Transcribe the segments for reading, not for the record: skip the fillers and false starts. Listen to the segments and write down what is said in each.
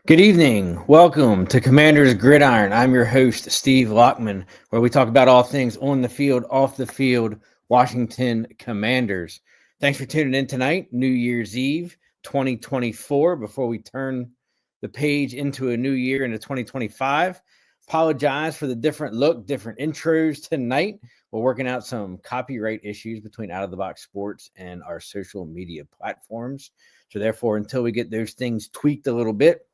Good evening. Welcome to Commander's Gridiron. I'm your host, Steve Lockman, where we talk about all things on the field, off the field, Washington Commanders. Thanks for tuning in tonight, New Year's Eve 2024, before we turn the page into a new year into 2025. Apologize for the different look, different intros tonight. We're working out some copyright issues between Out of the Box Sports and our social media platforms. So therefore, until we get those things tweaked a little bit,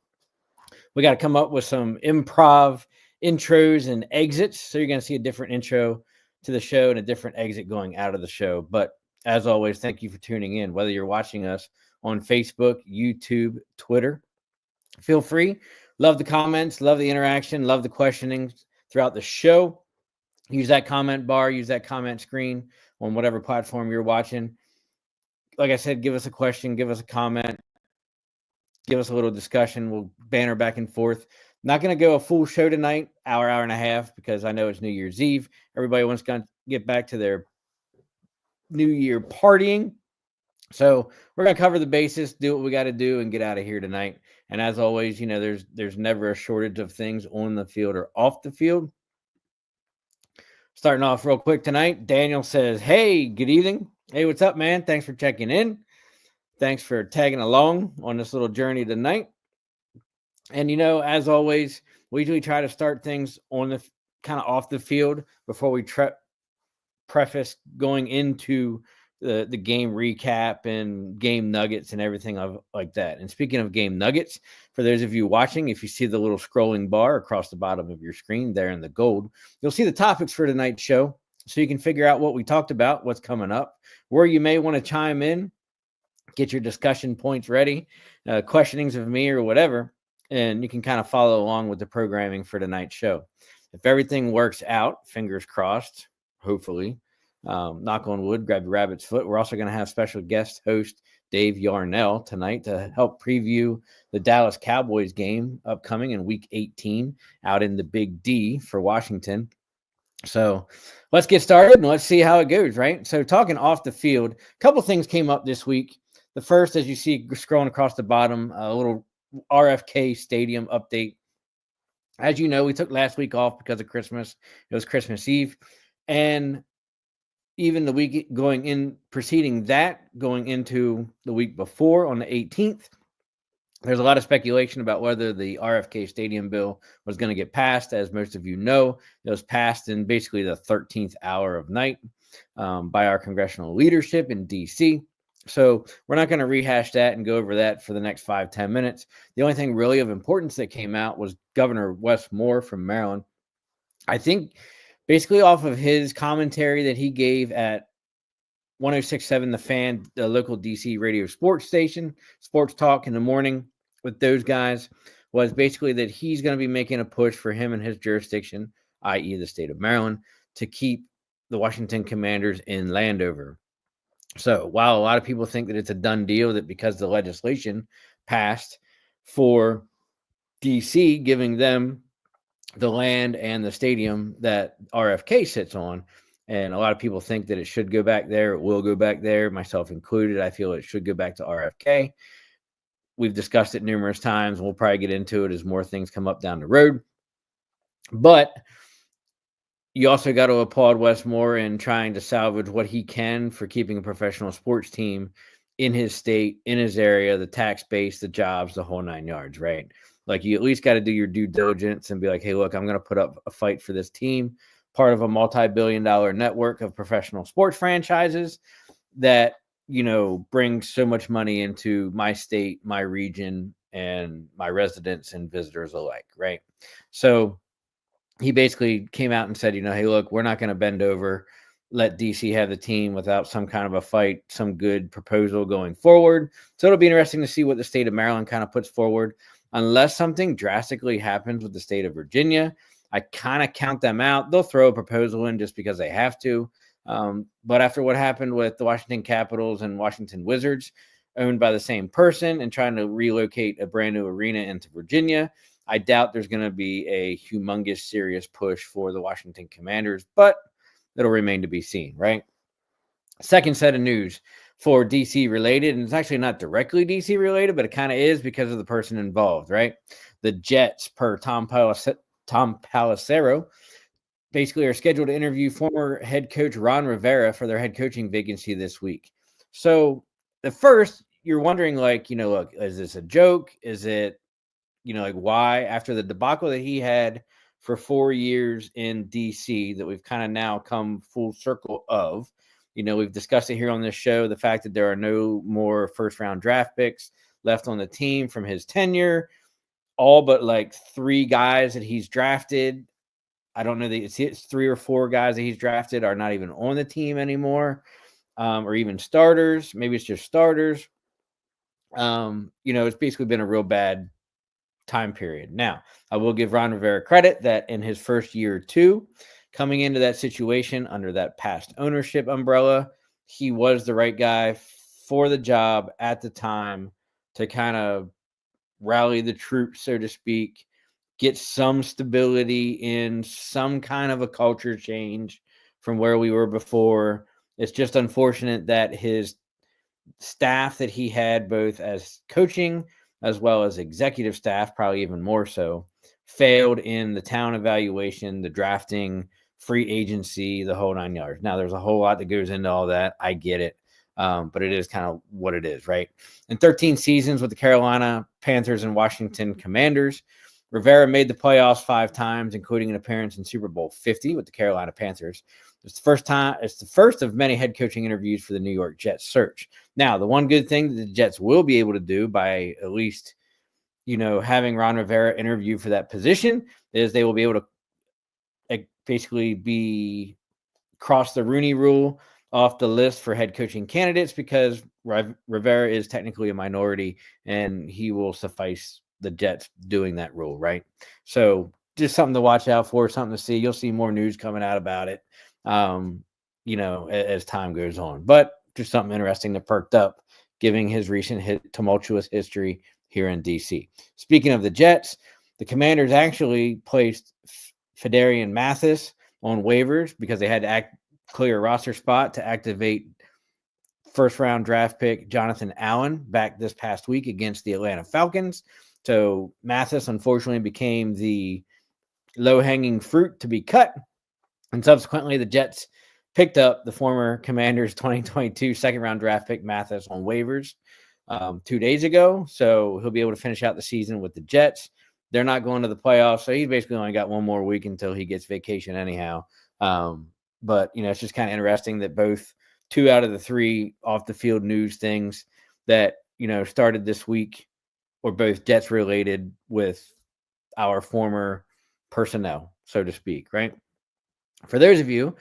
we got to come up with some improv intros and exits. So you're going to see a different intro to the show and a different exit going out of the show. But as always, thank you for tuning in. Whether you're watching us on Facebook, YouTube, Twitter, feel free. Love the comments, love the interaction, love the questioning throughout the show. Use that comment bar, use that comment screen on whatever platform you're watching. Like I said, give us a question, give us a comment, give us a little discussion. We'll banter back and forth. Not going to go a full show tonight, hour and a half, because I know it's New Year's Eve. Everybody wants to get back to their New Year partying. So we're going to cover the bases, do what we got to do, and get out of here tonight. And as always, you know, there's never a shortage of things on the field or off the field. Starting off real quick tonight, Daniel says, hey, good evening. Hey, what's up, man? Thanks for checking in. Thanks for tagging along on this little journey tonight. And, you know, as always, we usually try to start things on the kind of off the field before we preface going into the game recap and game nuggets and everything like that. And speaking of game nuggets, for those of you watching, if you see the little scrolling bar across the bottom of your screen there in the gold, you'll see the topics for tonight's show. So you can figure out what we talked about, what's coming up, where you may want to chime in, get your discussion points ready, questionings of me or whatever, and you can kind of follow along with the programming for tonight's show. If everything works out, fingers crossed, hopefully, knock on wood, grab your rabbit's foot. We're also going to have special guest host Dave Yarnell tonight to help preview the Dallas Cowboys game upcoming in Week 18 out in the Big D for Washington. So let's get started and let's see how it goes, right? So talking off the field, a couple things came up this week. The first, as you see scrolling across the bottom, a little RFK Stadium update. As you know, we took last week off because of Christmas. It was Christmas Eve. And even the week preceding that, going into the week before on the 18th, there's a lot of speculation about whether the RFK Stadium bill was going to get passed. As most of you know, it was passed in basically the 13th hour of night by our congressional leadership in D.C., so we're not going to rehash that and go over that for the next 5-10 minutes. The only thing really of importance that came out was Governor Wes Moore from Maryland. I think basically off of his commentary that he gave at 106.7 The Fan, the local DC radio sports station, Sports Talk in the morning with those guys, was basically that he's going to be making a push for him and his jurisdiction, i.e. the state of Maryland, to keep the Washington Commanders in Landover. So while a lot of people think that it's a done deal, that because the legislation passed for D.C., giving them the land and the stadium that RFK sits on, and a lot of people think that it should go back there, it will go back there, myself included. I feel it should go back to RFK. We've discussed it numerous times, and we'll probably get into it as more things come up down the road. But you also got to applaud Wes Moore in trying to salvage what he can for keeping a professional sports team in his state, in his area, the tax base, the jobs, the whole 9 yards, right? Like, you at least got to do your due diligence and be like, hey, look, I'm going to put up a fight for this team, part of a multi-billion-dollar network of professional sports franchises that, you know, brings so much money into my state, my region, and my residents and visitors alike, right? So he basically came out and said, you know, hey, look, we're not going to bend over, let DC have the team without some kind of a fight, some good proposal going forward. So it'll be interesting to see what the state of Maryland kind of puts forward. Unless something drastically happens with the state of Virginia, I kind of count them out. They'll throw a proposal in just because they have to. But after what happened with the Washington Capitals and Washington Wizards, owned by the same person, and trying to relocate a brand new arena into Virginia, I doubt there's going to be a humongous, serious push for the Washington Commanders, but it'll remain to be seen, right? Second set of news. for DC related, and it's actually not directly DC related, but it kind of is because of the person involved, right? The Jets, per Tom Pelissero, basically are scheduled to interview former head coach Ron Rivera for their head coaching vacancy this week. So at first, you're wondering, like, look, is this a joke? Is it, like, why, after the debacle that he had for 4 years in DC, that we've kind of now come full circle of, we've discussed it here on this show, the fact that there are no more first round draft picks left on the team from his tenure, all but like 3 guys that he's drafted. I don't know that it's 3 or 4 guys that he's drafted are not even on the team anymore, or even starters. Maybe it's just starters. It's basically been a real bad time period. Now, I will give Ron Rivera credit that in his first year or two, coming into that situation under that past ownership umbrella, he was the right guy for the job at the time to kind of rally the troops, so to speak, get some stability in some kind of a culture change from where we were before. It's just unfortunate that his staff that he had, both as coaching as well as executive staff, probably even more so, failed in the talent evaluation, the drafting, free agency, the whole 9 yards. Now, there's a whole lot that goes into all that. I get it. But it is kind of what it is, right? In 13 seasons with the Carolina Panthers and Washington Commanders, Rivera made the playoffs 5 times, including an appearance in Super Bowl 50 with the Carolina Panthers. It's the first of many head coaching interviews for the New York Jets search. Now, the one good thing that the Jets will be able to do by at least, having Ron Rivera interview for that position is they will be able to basically cross the Rooney Rule off the list for head coaching candidates, because Rivera is technically a minority and he will suffice the Jets doing that rule, right? So just something to watch out for, something to see. You'll see more news coming out about it, as time goes on. But just something interesting that perked up, giving his recent tumultuous history here in DC. Speaking of the Jets, the Commanders actually placed Fedarian Mathis on waivers because they had to clear a roster spot to activate first-round draft pick Jonathan Allen back this past week against the Atlanta Falcons. So Mathis, unfortunately, became the low-hanging fruit to be cut. And subsequently, the Jets picked up the former Commanders 2022 second-round draft pick Mathis on waivers 2 days ago. So he'll be able to finish out the season with the Jets. They're not going to the playoffs, so he's basically only got 1 more week until he gets vacation anyhow. But, it's just kind of interesting that both 2 out of the 3 off-the-field news things that, started this week were both Jets related with our former personnel, so to speak, right? For those of you,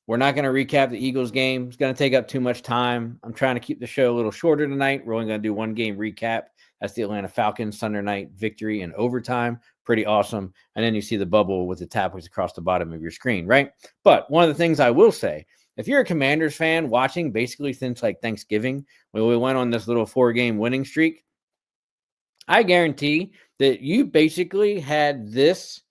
we're not going to recap the Eagles game. It's going to take up too much time. I'm trying to keep the show a little shorter tonight. We're only going to do 1 game recap. That's the Atlanta Falcons Sunday night victory in overtime. Pretty awesome. And then you see the bubble with the tablets across the bottom of your screen, right? But one of the things I will say, if you're a Commanders fan watching basically since like Thanksgiving, when we went on this little 4-game winning streak, I guarantee that you basically had this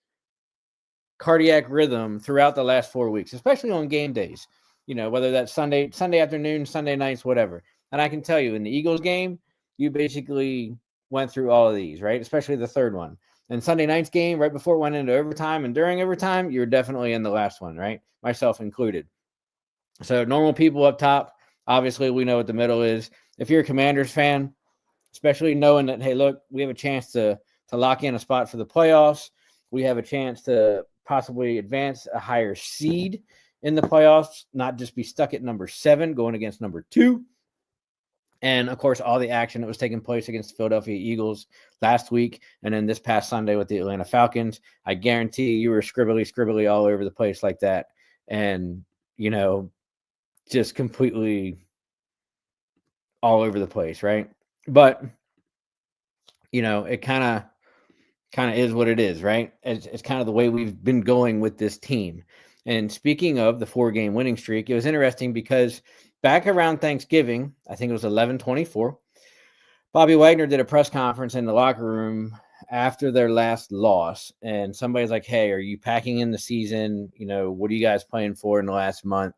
cardiac rhythm throughout the last 4 weeks, especially on game days, whether that's Sunday afternoon, Sunday nights, whatever. And I can tell you in the Eagles game, you basically went through all of these, right? Especially the third one. And Sunday night's game, right before it went into overtime and during overtime, you were definitely in the last one, right? Myself included. So normal people up top, obviously we know what the middle is. If you're a Commanders fan, especially knowing that, hey, look, we have a chance to lock in a spot for the playoffs. We have a chance to possibly advance a higher seed in the playoffs, not just be stuck at number 7 going against number 2. And, of course, all the action that was taking place against the Philadelphia Eagles last week and then this past Sunday with the Atlanta Falcons, I guarantee you were scribbly all over the place like that. And, just completely all over the place, right? But, it kind of is what it is, right? It's kind of the way we've been going with this team. And speaking of the 4-game winning streak, it was interesting because back around Thanksgiving, I think it was 11/24, Bobby Wagner did a press conference in the locker room after their last loss. And somebody's like, hey, are you packing in the season? What are you guys playing for in the last month?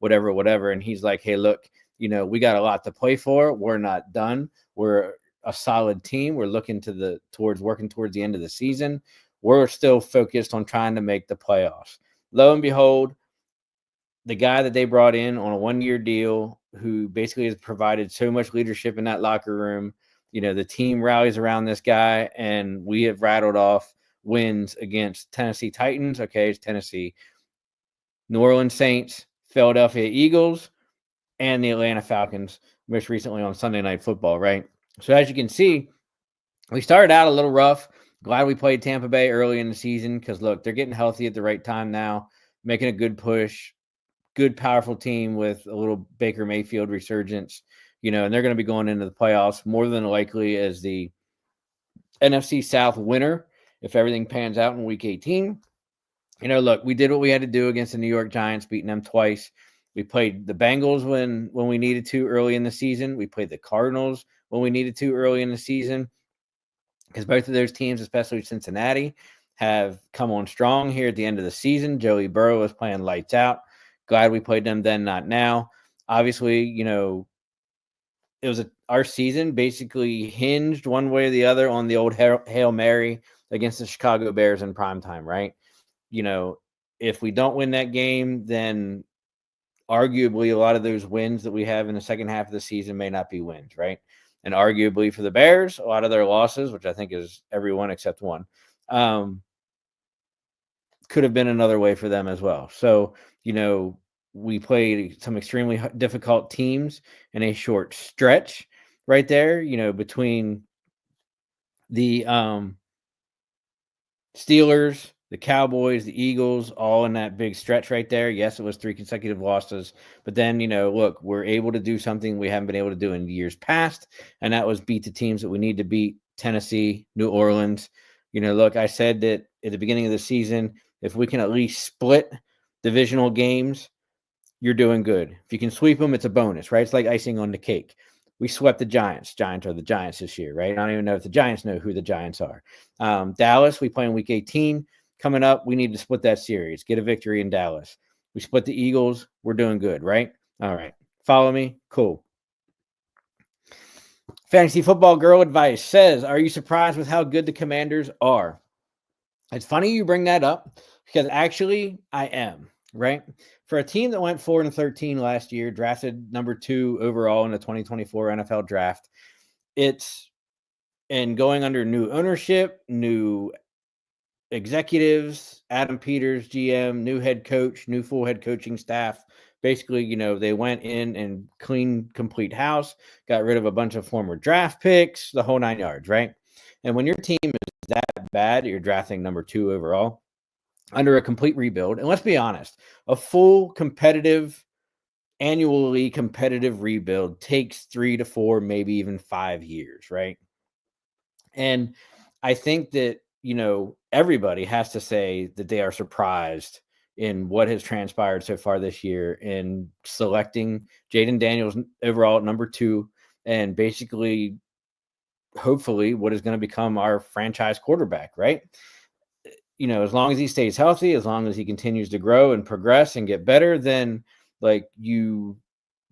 Whatever. And he's like, hey, look, we got a lot to play for. We're not done. We're a solid team. We're looking working towards the end of the season. We're still focused on trying to make the playoffs. Lo and behold, the guy that they brought in on a 1-year deal, who basically has provided so much leadership in that locker room, the team rallies around this guy, and we have rattled off wins against Tennessee Titans. Okay, it's Tennessee, New Orleans Saints, Philadelphia Eagles, and the Atlanta Falcons, most recently on Sunday Night Football, right? So as you can see, we started out a little rough. Glad we played Tampa Bay early in the season because, look, they're getting healthy at the right time now, making a good push, good, powerful team with a little Baker Mayfield resurgence, and they're going to be going into the playoffs more than likely as the NFC South winner if everything pans out in Week 18. Look, we did what we had to do against the New York Giants, beating them twice. We played the Bengals when we needed to early in the season. We played the Cardinals when we needed to early in the season, because both of those teams, especially Cincinnati, have come on strong here at the end of the season. Joey Burrow was playing lights out. Glad we played them then, not now. Obviously, it was our season basically hinged one way or the other on the old Hail Mary against the Chicago Bears in primetime, right? If we don't win that game, then arguably a lot of those wins that we have in the second half of the season may not be wins, right? And arguably for the Bears, a lot of their losses, which I think is everyone except one, could have been another way for them as well. So, we played some extremely difficult teams in a short stretch right there, between the Steelers, the Cowboys, the Eagles, all in that big stretch right there. Yes, it was 3 consecutive losses, but then, look, we're able to do something we haven't been able to do in years past, and that was beat the teams that we need to beat: Tennessee, New Orleans. Look, I said that at the beginning of the season, if we can at least split divisional games, you're doing good. If you can sweep them, it's a bonus, right? It's like icing on the cake. We swept the Giants. Giants are the Giants this year, right? I don't even know if the Giants know who the Giants are. Dallas, we play in Week 18. Coming up, we need to split that series, get a victory in Dallas. We split the Eagles. We're doing good, right? All right. Follow me? Cool. Fantasy Football Girl Advice says, are you surprised with how good the Commanders are? It's funny you bring that up because actually I am, right? For a team that went 4-13 last year, drafted number 2 overall in the 2024 NFL draft, and going under new ownership, new executives, Adam Peters, GM, new head coach, new full head coaching staff. Basically, they went in and cleaned complete house, got rid of a bunch of former draft picks, the whole 9 yards, right? And when your team is that bad, you're drafting number 2 overall under a complete rebuild. And let's be honest, a full annually competitive rebuild takes 3 to 4, maybe even 5 years, right? And I think that, everybody has to say that they are surprised in what has transpired so far this year in selecting Jaden Daniels overall at number 2, and basically, hopefully, what is going to become our franchise quarterback, right? As long as he stays healthy, as long as he continues to grow and progress and get better, then you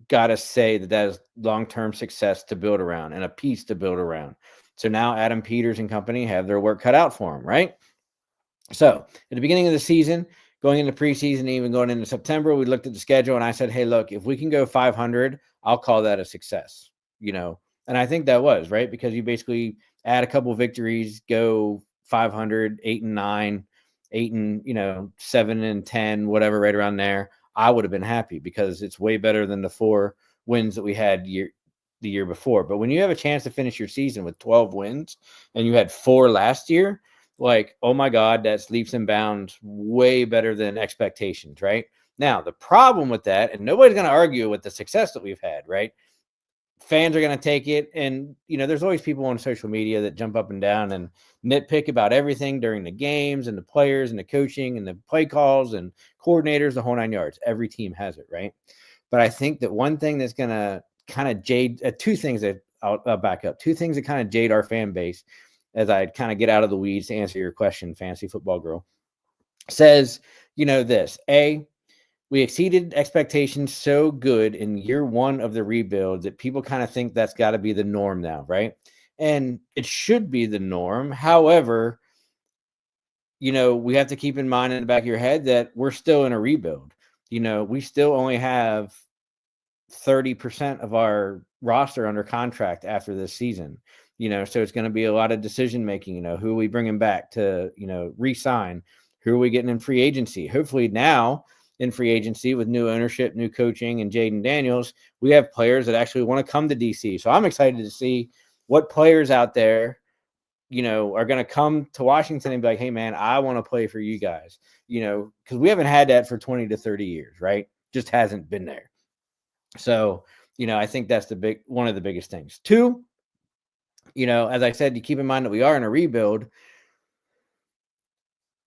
got to say that is long-term success to build around and a piece to build around. So now Adam Peters and company have their work cut out for him, right? So at the beginning of the season, going into preseason, even going into September, we looked at the schedule and I said, hey, look, if we can go 500, I'll call that a success, and I think that was right, because you basically add a couple victories, go 500, 8-9, 7-10, whatever, right around there. I would have been happy because it's way better than the 4 wins that we had the year before. But when you have a chance to finish your season with 12 wins and you had 4 last year, oh my God, that's leaps and bounds way better than expectations, right? Now, the problem with that, and nobody's going to argue with the success that we've had, right? Fans are going to take it. And, there's always people on social media that jump up and down and nitpick about everything during the games and the players and the coaching and the play calls and coordinators, the whole 9 yards. Every team has it, right? But I think that one thing that's going to kind of jade, 2 things that I'll back up, 2 things that kind of jade our fan base as I kind of get out of the weeds to answer your question, Fantasy Football Girl, says, this: A, we exceeded expectations so good in year one of the rebuild that people kind of think that's got to be the norm now, right? And it should be the norm. However, we have to keep in mind in the back of your head that we're still in a rebuild. We still only have 30% of our roster under contract after this season. So it's going to be a lot of decision making. Who are we bringing back to, re-sign? Who are we getting in free agency? Hopefully now in free agency with new ownership, new coaching, and Jaden Daniels, we have players that actually want to come to DC. So I'm excited to see what players out there, are going to come to Washington and be like, hey, man, I want to play for you guys, because we haven't had that for 20 to 30 years, right? Just hasn't been there. So, I think that's one of the biggest things. Two, as I said, you keep in mind that we are in a rebuild.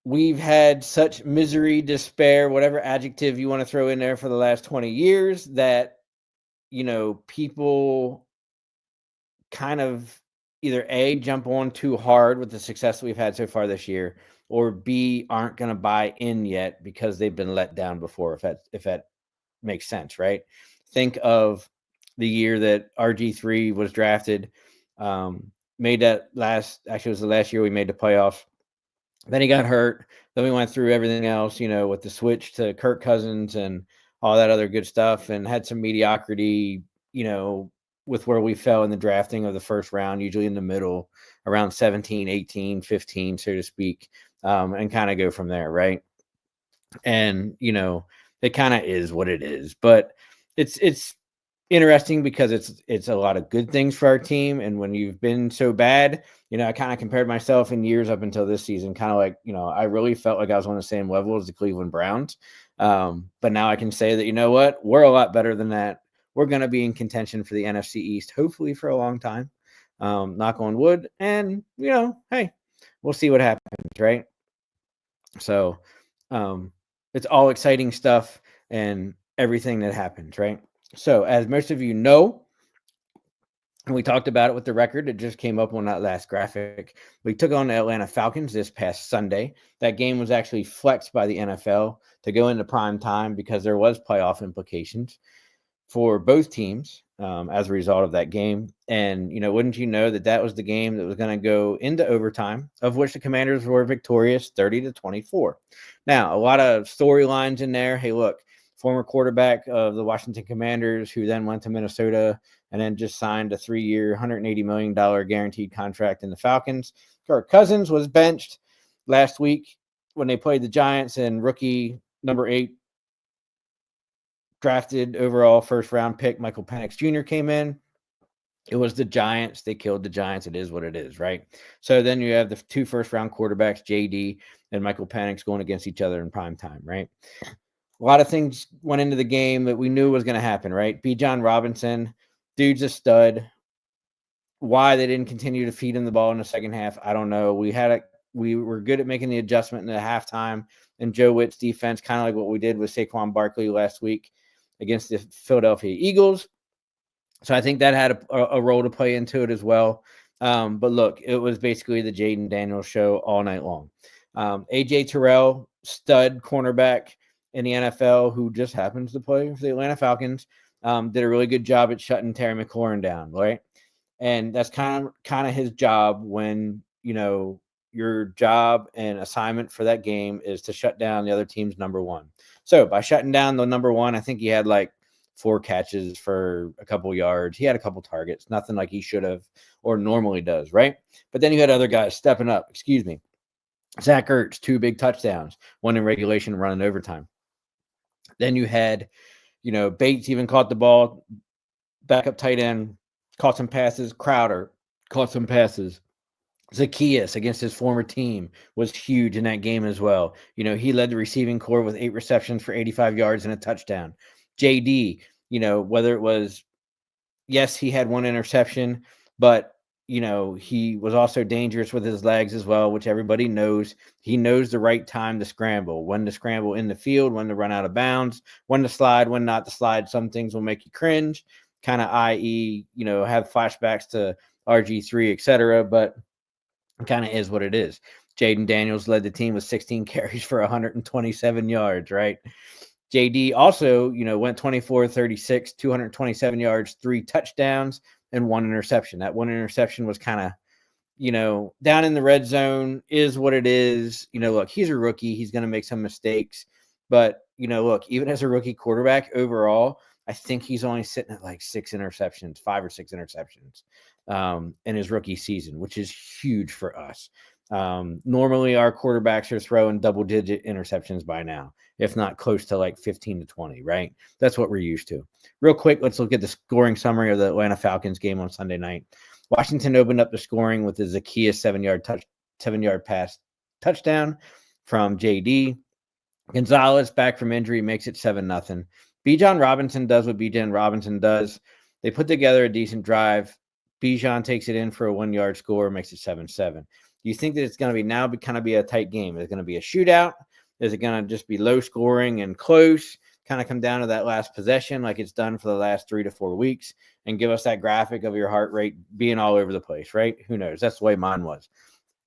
We've had such misery, despair, whatever adjective you want to throw in there for the last 20 years that, people kind of either A, jump on too hard with the success we've had so far this year, or B, aren't going to buy in yet because they've been let down before, if that makes sense, right? Think of the year that RG3 was drafted, made that it was the last year we made the playoffs. Then he got hurt. Then we went through everything else, with the switch to Kirk Cousins and all that other good stuff, and had some mediocrity, with where we fell in the drafting of the first round, usually in the middle, around 17, 18, 15, so to speak, and kind of go from there, right? And, it kind of is what it is. But it's interesting because it's a lot of good things for our team. And when you've been so bad, I kind of compared myself in years up until this season, kind of like, I really felt like I was on the same level as the Cleveland Browns. But now I can say that, what, we're a lot better than that. We're going to be in contention for the NFC East, hopefully for a long time. Knock on wood. And, hey, we'll see what happens, right? So it's all exciting stuff and everything that happens, right? So as most of you know, and we talked about it with the record, it just came up on that last graphic. We took on the Atlanta Falcons this past Sunday. That game was actually flexed by the NFL to go into prime time because there was playoff implications for both teams as a result of that game. And, wouldn't you know that was the game that was going to go into overtime, of which the Commanders were victorious 30-24. Now, a lot of storylines in there. Hey, look, former quarterback of the Washington Commanders, who then went to Minnesota and then just signed a 3-year, $180 million guaranteed contract in the Falcons. Kirk Cousins was benched last week when they played the Giants, and rookie number 8 drafted overall first round pick Michael Penix Jr. came in. It was the Giants. They killed the Giants. It is what it is, right? So then you have the 2 first round quarterbacks, JD and Michael Penix, going against each other in prime time, right? A lot of things went into the game that we knew was going to happen, right? Bijan Robinson, dude's a stud. Why they didn't continue to feed him the ball in the second half, I don't know. We were good at making the adjustment in the halftime, and Joe Witt's defense, kind of like what we did with Saquon Barkley last week against the Philadelphia Eagles. So I think that had a role to play into it as well. But look, it was basically the Jaden Daniels show all night long. AJ Terrell, stud cornerback in the NFL, who just happens to play for the Atlanta Falcons, did a really good job at shutting Terry McLaurin down, right? And that's kind of his job when, your job and assignment for that game is to shut down the other team's number one. So by shutting down the number one, I think he had like 4 catches for a couple yards. He had a couple targets, nothing like he should have or normally does, right? But then you had other guys stepping up. Zach Ertz, 2 big touchdowns, 1 in regulation, running overtime. Then you had, Bates even caught the ball, backup tight end, caught some passes. Crowder caught some passes. Zacchaeus against his former team was huge in that game as well. He led the receiving corps with 8 receptions for 85 yards and a touchdown. JD, whether it was, yes, he had 1 interception, but, he was also dangerous with his legs as well, which everybody knows. He knows the right time to scramble, when to scramble in the field, when to run out of bounds, when to slide, when not to slide. Some things will make you cringe, kind of, i.e., have flashbacks to RG3, etc., but kind of is what it is. Jaden Daniels led the team with 16 carries for 127 yards, right? JD also, went 24-36, 227 yards, 3 touchdowns, and 1 interception. That 1 interception was kind of, down in the red zone is what it is. Look, he's a rookie. He's going to make some mistakes. But, look, even as a rookie quarterback overall, I think he's only sitting at like 5 or 6 interceptions in his rookie season, which is huge for us. Normally, our quarterbacks are throwing double-digit interceptions by now, if not close to like 15 to 20, right? That's what we're used to. Real quick, let's look at the scoring summary of the Atlanta Falcons game on Sunday night. Washington opened up the scoring with a Zacchaeus 7-yard pass touchdown from JD. Gonzalez, back from injury, makes it 7-0. Bijan Robinson does what Bijan Robinson does. They put together a decent drive. Bijan takes it in for a 1-yard score, makes it 7-7. Do you think that it's going to kind of be a tight game? Is it going to be a shootout? Is it going to just be low scoring and close? Kind of come down to that last possession like it's done for the last 3 to 4 weeks and give us that graphic of your heart rate being all over the place, right? Who knows? That's the way mine was.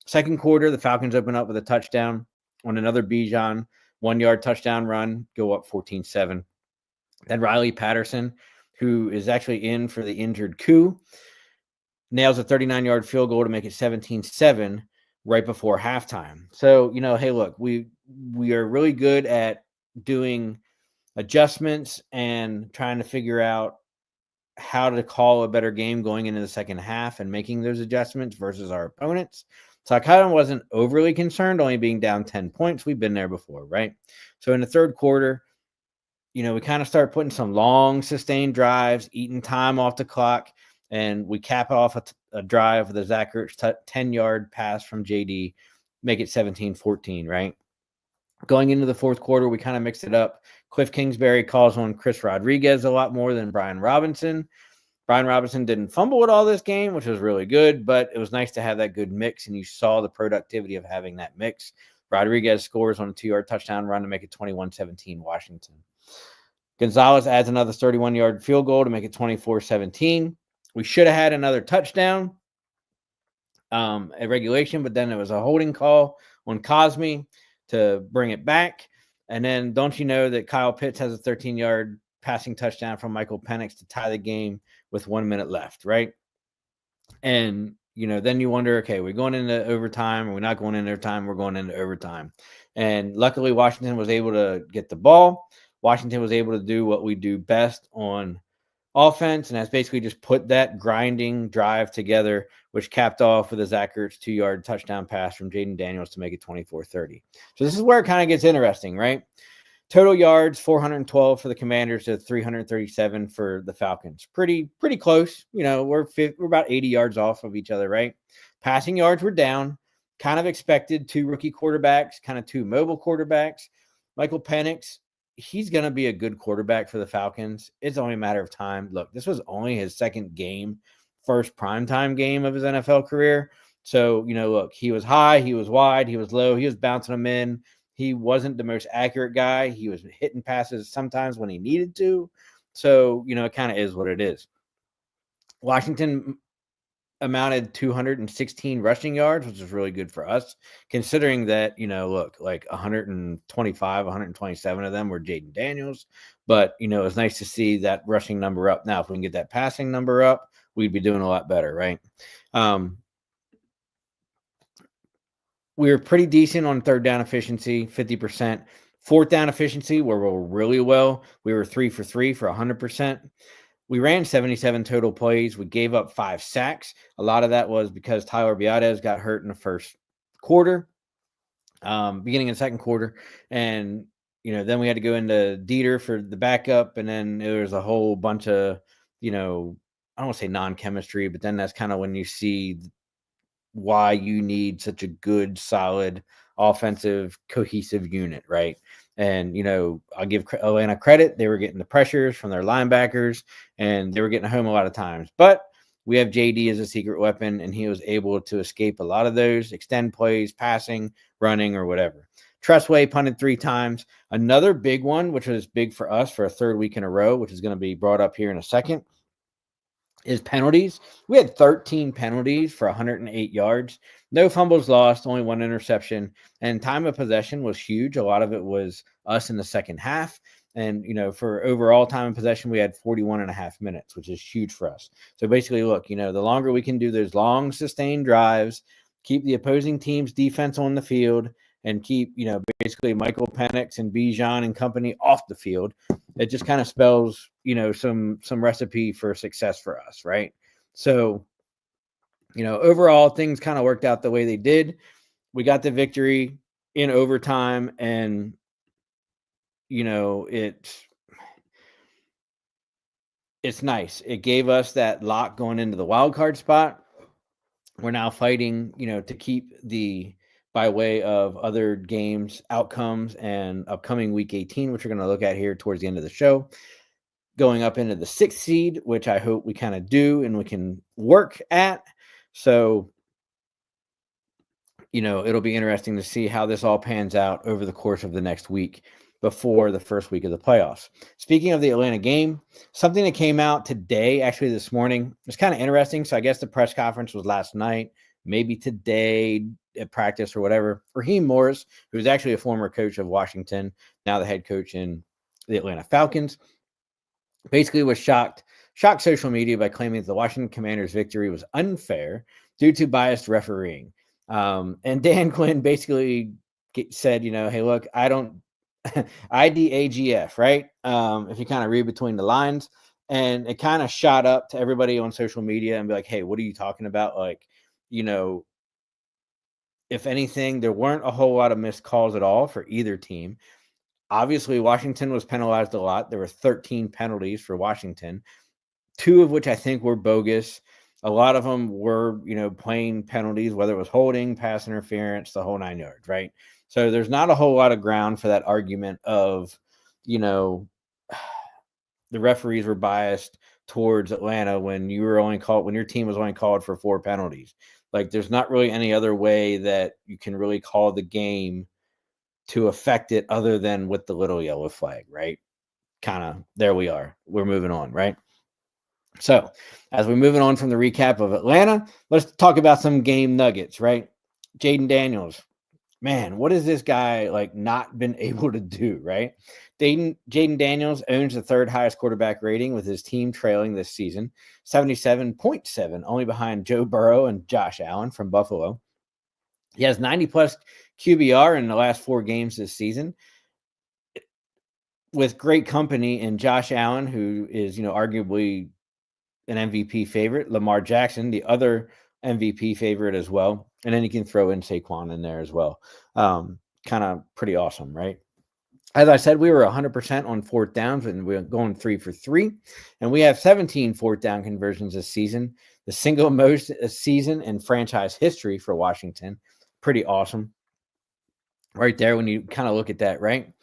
Second quarter, the Falcons open up with a touchdown on another Bijan 1-yard touchdown run, go up 14-7. Then Riley Patterson, who is actually in for the injured Koo, nails a 39-yard field goal to make it 17-7 right before halftime. So, hey, look, we are really good at doing adjustments and trying to figure out how to call a better game going into the second half and making those adjustments versus our opponents. So I kind of wasn't overly concerned, only being down 10 points. We've been there before, right? So in the third quarter, we kind of start putting some long sustained drives, eating time off the clock, and we cap off a drive with a Zach Ertz 10-yard pass from JD, make it 17-14, right? Going into the fourth quarter, we kind of mixed it up. Cliff Kingsbury calls on Chris Rodriguez a lot more than Brian Robinson. Brian Robinson didn't fumble at all this game, which was really good, but it was nice to have that good mix, and you saw the productivity of having that mix. Rodriguez scores on a 2-yard touchdown run to make it 21-17 Washington. Gonzalez adds another 31-yard field goal to make it 24-17. We should have had another touchdown at regulation, but then it was a holding call on Cosme to bring it back. And then don't you know that Kyle Pitts has a 13-yard passing touchdown from Michael Penix to tie the game with 1 minute left, right? And, then you wonder, okay, we're going into overtime. We're not going into overtime. We're going into overtime. And luckily, Washington was able to get the ball. Washington was able to do what we do best on offense, and that's basically just put that grinding drive together, which capped off with a Zach Ertz 2-yard touchdown pass from Jaden Daniels to make it 24-30. So this is where it kind of gets interesting, right? Total yards, 412 for the Commanders to 337 for the Falcons. Pretty close. We're about 80 yards off of each other, right? Passing yards were down. Kind of expected. 2 rookie quarterbacks, kind of 2 mobile quarterbacks. Michael Penix, he's going to be a good quarterback for the Falcons. It's only a matter of time. Look, this was only his second game, first primetime game of his NFL career. So, look, he was high, he was wide, he was low, he was bouncing them in. He wasn't the most accurate guy. He was hitting passes sometimes when he needed to. So, it kind of is what it is. Washington amounted 216 rushing yards, which is really good for us, considering that, look, like 125, 127 of them were Jaden Daniels. But, it's nice to see that rushing number up. Now, if we can get that passing number up, we'd be doing a lot better, right? We were pretty decent on third down efficiency, 50%. Fourth down efficiency, where we're really well, we were 3 for 3 for 100%. We ran 77 total plays. We gave up 5 sacks. A lot of that was because Tyler Biadasz got hurt in the first quarter, beginning of the second quarter. And, then we had to go into Dieter for the backup. And then there was a whole bunch of, I don't want to say non-chemistry, but then that's kind of when you see why you need such a good, solid, offensive, cohesive unit, right? And, I'll give Atlanta credit. They were getting the pressures from their linebackers, and they were getting home a lot of times. But we have JD as a secret weapon, and he was able to escape a lot of those, extend plays, passing, running, or whatever. Tressway punted 3 times. Another big one, which was big for us for a third week in a row, which is going to be brought up here in a second, is penalties. We had 13 penalties for 108 yards. No fumbles lost, only 1 interception. And time of possession was huge. A lot of it was us in the second half. And, for overall time in possession, we had 41 and a half minutes, which is huge for us. So basically, look, the longer we can do those long sustained drives, keep the opposing team's defense on the field, and keep, basically Michael Penix and Bijan and company off the field, it just kind of spells, some recipe for success for us, right? So, overall, things kind of worked out the way they did. We got the victory in overtime, and, it's nice. It gave us that lock going into the wild card spot. We're now fighting, to keep by way of other games, outcomes, and upcoming week 18, which we're going to look at here towards the end of the show, going up into the 6th seed, which I hope we kind of do and we can work at. So, it'll be interesting to see how this all pans out over the course of the next week before the first week of the playoffs. Speaking of the Atlanta game, something that came out today, actually this morning, was kind of interesting. So I guess the press conference was last night, maybe today at practice or whatever. Raheem Morris, who's actually a former coach of Washington, now the head coach in the Atlanta Falcons, basically was shocked social media by claiming that the Washington Commanders' victory was unfair due to biased refereeing. And Dan Quinn basically said, hey, look, I don't IDAGF, right? If you kind of read between the lines, and it kind of shot up to everybody on social media and be like, hey, what are you talking about? Like, if anything, there weren't a whole lot of missed calls at all for either team. Obviously, Washington was penalized a lot. There were 13 penalties for Washington, 2 of which I think were bogus. A lot of them were, plain penalties, whether it was holding, pass interference, the whole 9 yards, right? So there's not a whole lot of ground for that argument of, the referees were biased towards Atlanta when when your team was only called for 4 penalties. Like, there's not really any other way that you can really call the game to affect it other than with the little yellow flag, right? Kind of, there we are. We're moving on, right? So as we're moving on from the recap of Atlanta, let's talk about some game nuggets, right? Jaden Daniels, man, what has this guy not been able to do, right? Jaden Daniels owns the 3rd highest quarterback rating with his team trailing this season, 77.7, only behind Joe Burrow and Josh Allen from Buffalo. He has 90-plus QBR in the last 4 games this season, with great company in Josh Allen, who is, arguably an MVP favorite, Lamar Jackson, the other MVP favorite as well. And then you can throw in Saquon in there as well. Kind of pretty awesome, right? As I said, we were 100% on 4th downs, and we're going 3 for 3. And we have 17 4th down conversions this season, the single most season in franchise history for Washington. Pretty awesome right there when you kind of look at that, right?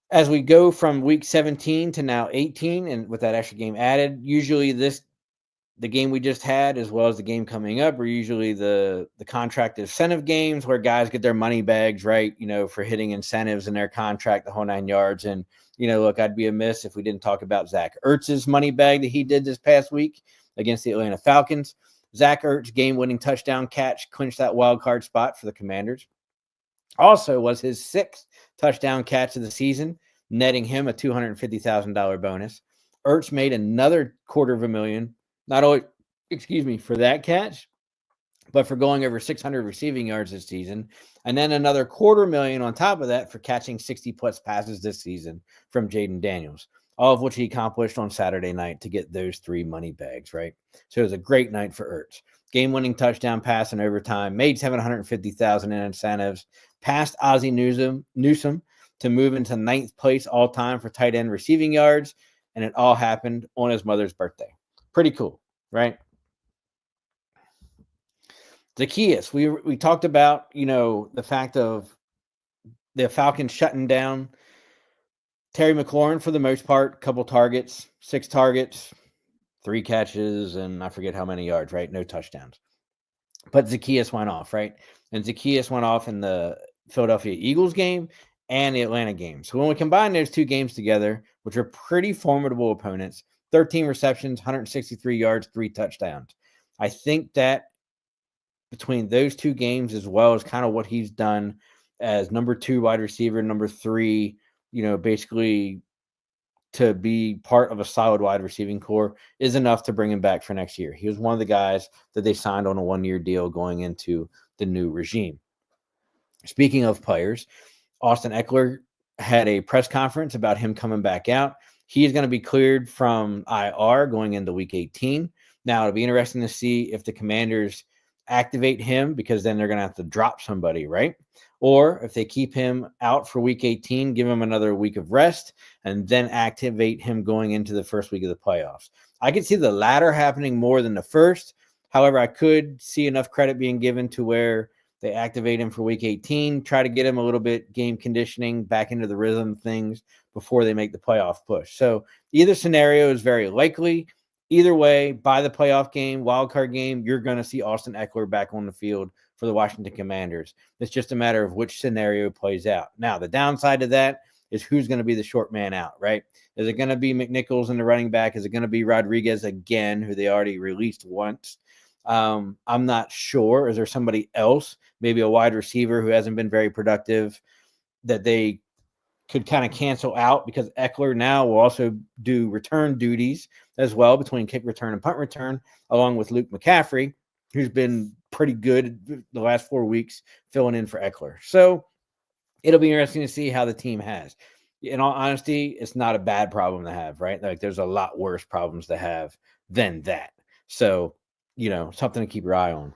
As we go from week 17 to now 18, and with that extra game added, usually the game we just had, as well as the game coming up, are usually the contract incentive games where guys get their money bags, right? For hitting incentives in their contract, the whole 9 yards. And, look, I'd be amiss if we didn't talk about Zach Ertz's money bag that he did this past week against the Atlanta Falcons. Zach Ertz game-winning touchdown catch clinched that wild card spot for the Commanders. Also was his 6th touchdown catch of the season, netting him a $250,000 bonus. Ertz made another $250,000, not only, for that catch, but for going over 600 receiving yards this season, and then another $250,000 on top of that for catching 60-plus passes this season from Jaden Daniels, all of which he accomplished on Saturday night to get those 3 money bags, right? So it was a great night for Ertz. Game-winning touchdown pass in overtime, made $750,000 in incentives, passed Ozzie Newsome to move into 9th place all-time for tight end receiving yards, and it all happened on his mother's birthday. Pretty cool, right? Zacchaeus, we talked about, the fact of the Falcons shutting down Terry McLaurin for the most part, couple targets, 6 targets, 3 catches, and I forget how many yards, right? No touchdowns. But Zacchaeus went off, right? And Zacchaeus went off in the Philadelphia Eagles game and the Atlanta game. So when we combine those 2 games together, which are pretty formidable opponents, 13 receptions, 163 yards, 3 touchdowns. I think that between those 2 games, as well as kind of what he's done as number 2 wide receiver, number 3 basically to be part of a solid wide receiving core is enough to bring him back for next year. He was one of the guys that they signed on a 1-year deal going into the new regime. Speaking of players, Austin Eckler had a press conference about him coming back out. He is going to be cleared from IR going into week 18. Now, it'll be interesting to see if the Commanders activate him, because then they're going to have to drop somebody, right? Or if they keep him out for week 18, give him another week of rest, and then activate him going into the first week of the playoffs. I could see the latter happening more than the first. However, I could see enough credit being given to where they activate him for week 18, try to get him a little bit game conditioning back into the rhythm of things before they make the playoff push. So either scenario is very likely. Either way, by the playoff game, wildcard game, you're going to see Austin Eckler back on the field for the Washington Commanders. It's just a matter of which scenario plays out. Now, the downside to that is who's going to be the short man out, right? Is it going to be McNichols in the running back? Is it going to be Rodriguez again, who they already released once? I'm not sure. Is there somebody else, maybe a wide receiver who hasn't been very productive, that they could kind of cancel out, because Eckler now will also do return duties as well between kick return and punt return, along with Luke McCaffrey, who's been pretty good the last 4 weeks filling in for Eckler. So it'll be interesting to see how the team has. In all honesty, it's not a bad problem to have, right? Like, there's a lot worse problems to have than that. So, something to keep your eye on.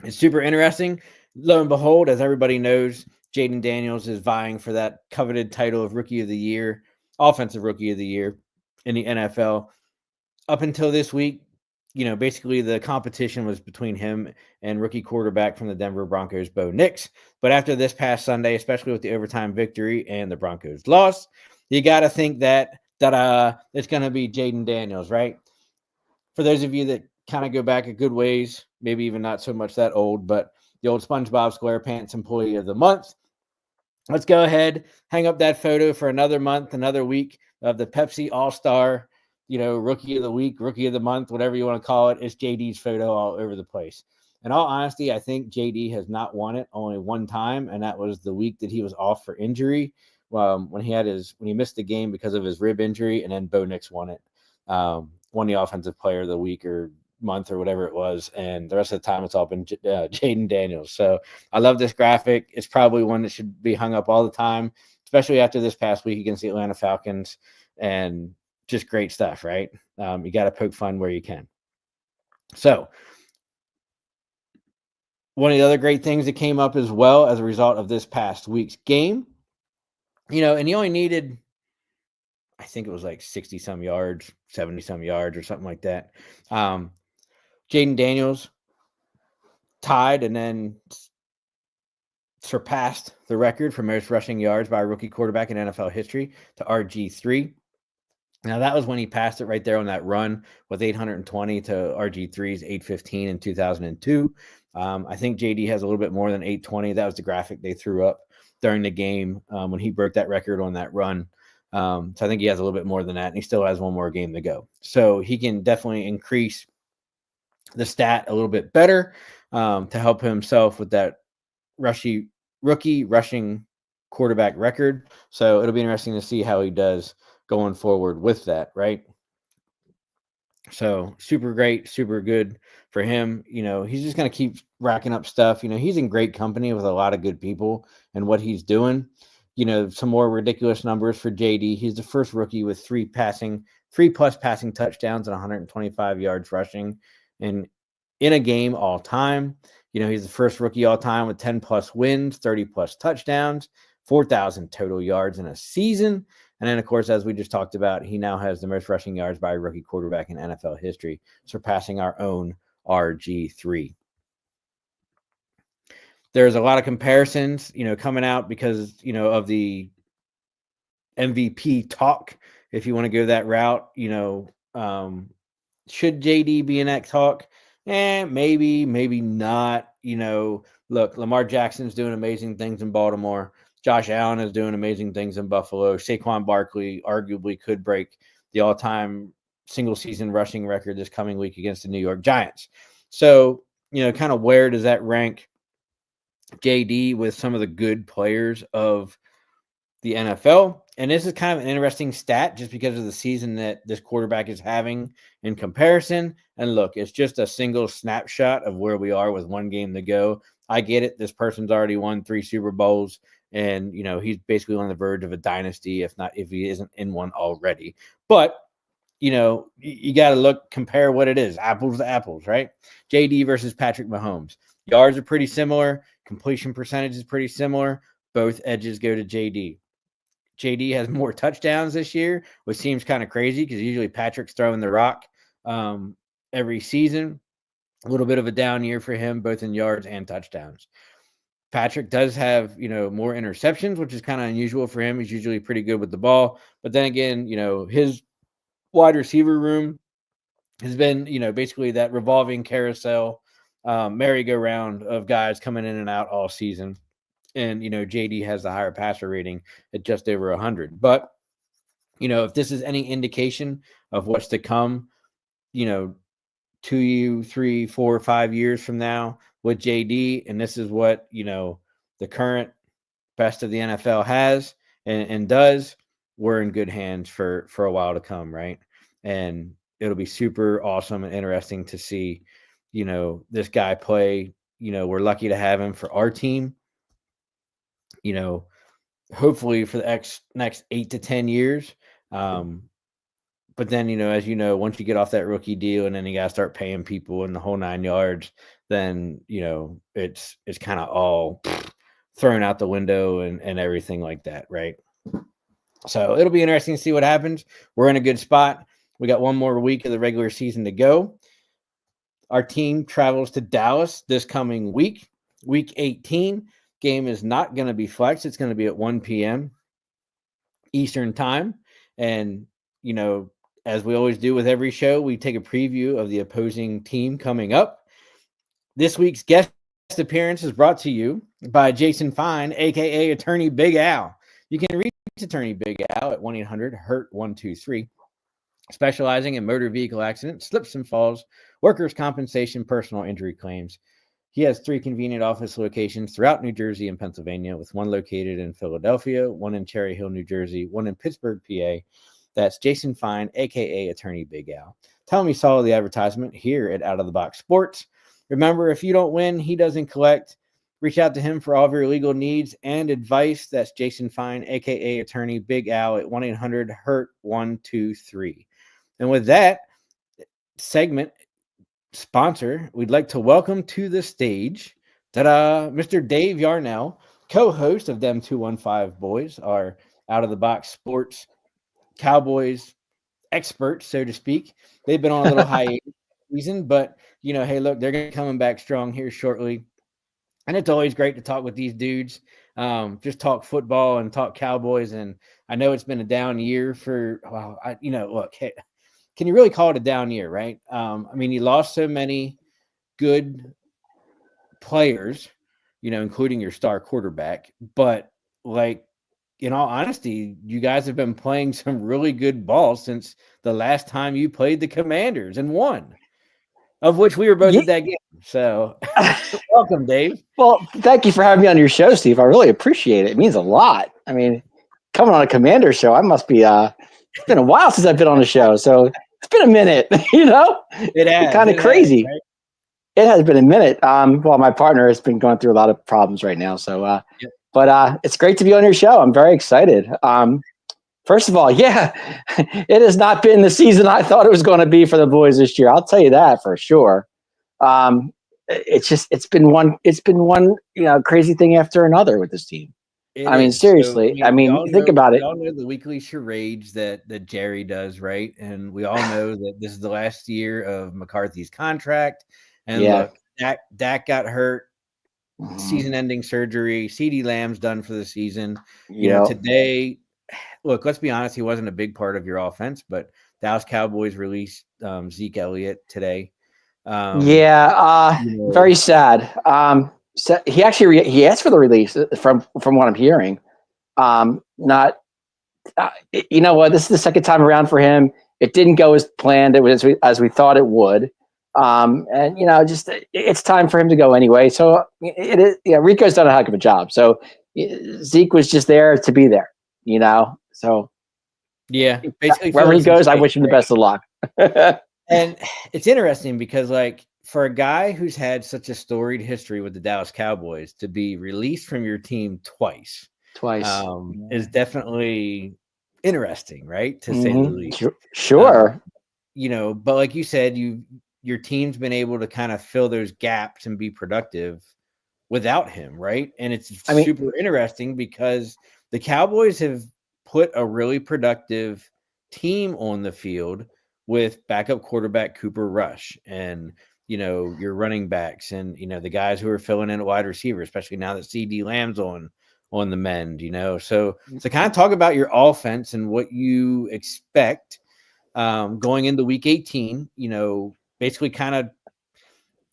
It's super interesting. Lo and behold, as everybody knows, Jaden Daniels is vying for that coveted title of Rookie of the Year, Offensive Rookie of the Year in the NFL. Up until this week, basically the competition was between him and rookie quarterback from the Denver Broncos, Bo Nix. But after this past Sunday, especially with the overtime victory and the Broncos loss, you got to think that it's going to be Jaden Daniels, right? For those of you that kind of go back a good ways, maybe even not so much that old, but the old SpongeBob SquarePants Employee of the Month. Let's go ahead, hang up that photo for another month, another week of the Pepsi All-Star, Rookie of the Week, Rookie of the Month, whatever you want to call it. It's JD's photo all over the place. In all honesty, I think JD has not won it only one time, and that was the week that he was off for injury, when he missed the game because of his rib injury, and then Bo Nix won it. Won the Offensive Player of the Week or month or whatever it was, and the rest of the time it's all been Jaden Daniels. So I love this graphic. It's probably one that should be hung up all the time, especially after this past week against the Atlanta Falcons, and just great stuff, right? You got to poke fun where you can. So one of the other great things that came up as well as a result of this past week's game, and he only needed, I think it was like 60 some yards, 70 some yards or something like that. Jaden Daniels tied and then surpassed the record for most rushing yards by a rookie quarterback in NFL history to RG3. Now, that was when he passed it right there on that run with 820 to RG3's 815 in 2002. I think JD has a little bit more than 820. That was the graphic they threw up during the game when he broke that record on that run. So I think he has a little bit more than that, and he still has one more game to go. So he can definitely increase the stat a little bit better to help himself with that rookie rushing quarterback record. So it'll be interesting to see how he does going forward with that, right? So super great, super good for him. He's just going to keep racking up stuff. He's in great company with a lot of good people and what he's doing. Some more ridiculous numbers for JD. He's the first rookie with 3+ passing touchdowns and 125 yards rushing in a game all time. He's the first rookie all time with 10+ wins, 30+ touchdowns, 4,000 total yards in a season. And then, of course, as we just talked about, he now has the most rushing yards by a rookie quarterback in NFL history, surpassing our own RG3. There's a lot of comparisons, coming out because, of the MVP talk, if you want to go that route. Should JD be in that talk? Maybe not. Look, Lamar Jackson's doing amazing things in Baltimore. Josh Allen is doing amazing things in Buffalo. Saquon Barkley arguably could break the all-time single-season rushing record this coming week against the New York Giants. So, kind of where does that rank JD with some of the good players of the NFL. And this is kind of an interesting stat just because of the season that this quarterback is having in comparison. And look, it's just a single snapshot of where we are with one game to go. I get it. This person's already won 3 Super Bowls, and he's basically on the verge of a dynasty, if he isn't in one already. But you got to compare what it is, apples to apples, right? JD versus Patrick Mahomes. Yards are pretty similar. Completion percentage is pretty similar. Both edges go to JD. JD has more touchdowns this year, which seems kind of crazy because usually Patrick's throwing the rock every season. A little bit of a down year for him, both in yards and touchdowns. Patrick does have, more interceptions, which is kind of unusual for him. He's usually pretty good with the ball. But then again, his wide receiver room has been, basically that revolving carousel, merry-go-round of guys coming in and out all season. And, JD has the higher passer rating at just over 100. But, if this is any indication of what's to come, 2, 3, 4, 5 years from now with JD, and this is what, the current best of the NFL has and does, we're in good hands for a while to come, right? And it'll be super awesome and interesting to see, this guy play. We're lucky to have him for our team. Hopefully for the next 8 to 10 years. But then, as once you get off that rookie deal and then you got to start paying people in the whole 9 yards, then, it's kind of all thrown out the window and everything like that, right? So it'll be interesting to see what happens. We're in a good spot. We got one more week of the regular season to go. Our team travels to Dallas this coming week, week 18. Game is not going to be flexed. It's going to be at 1 p.m. Eastern time. And, as we always do with every show, we take a preview of the opposing team coming up. This week's guest appearance is brought to you by Jason Fine, a.k.a. Attorney Big Al. You can reach Attorney Big Al at 1-800-HURT-123, specializing in motor vehicle accidents, slips and falls, workers' compensation, personal injury claims. He has 3 convenient office locations throughout New Jersey and Pennsylvania, with one located in Philadelphia, one in Cherry Hill, New Jersey, one in Pittsburgh, PA. That's Jason Fine, a.k.a. Attorney Big Al. Tell him you saw the advertisement here at Out of the Box Sports. Remember, if you don't win, he doesn't collect. Reach out to him for all of your legal needs and advice. That's Jason Fine, a.k.a. Attorney Big Al, at 1-800-HURT-123. And with that segment sponsor, we'd like to welcome to the stage Mr. Dave Yarnell, co-host of Them 215 Boys, our Out of the Box Sports Cowboys experts, so to speak. They've been on a little hiatus season, but hey, look, they're going to be coming back strong here shortly. And it's always great to talk with these dudes, just talk football and talk Cowboys. And I know it's been a down year for, look, hey, can you really call it a down year, right? You lost so many good players, including your star quarterback. But, in all honesty, you guys have been playing some really good ball since the last time you played the Commanders and won, of which we were both at that game. So welcome, Dave. Well, thank you for having me on your show, Steve. I really appreciate it. It means a lot. Coming on a Commander show, I must be it's been a while since I've been on a show. So it's been a minute, It has. Kind of crazy. Right? It has been a minute. Well, my partner has been going through a lot of problems right now. So, yep. But it's great to be on your show. I'm very excited. First of all, it has not been the season I thought it was going to be for the boys this year. I'll tell you that for sure. It's been one crazy thing after another with this team. Seriously. So, think about it. We all know the weekly charades that Jerry does, right? And we all know that this is the last year of McCarthy's contract. And look, Dak got hurt, season-ending surgery. CeeDee Lamb's done for the season. Today, look, let's be honest, he wasn't a big part of your offense, but Dallas Cowboys released Zeke Elliott today. Very sad. So he asked for the release from what I'm hearing. This is the second time around for him. It didn't go as planned. It was as we thought it would. It's time for him to go anyway. So it is. Yeah, Rico's done a heck of a job. So Zeke was just there to be there. you know. So yeah, basically wherever filling he some goes, I space, wish him the right? best of luck. And it's interesting because, like, for a guy who's had such a storied history with the Dallas Cowboys to be released from your team twice, Twice. is definitely interesting, right? To say the Mm-hmm. least. Um, Sure. but like you said, your team's been able to kind of fill those gaps and be productive without him, right? And it's I mean, super interesting because the Cowboys have put a really productive team on the field with backup quarterback Cooper Rush and your running backs and the guys who are filling in at wide receiver, especially now that CD Lamb's on the mend, So kind of talk about your offense and what you expect going into week 18, basically kind of,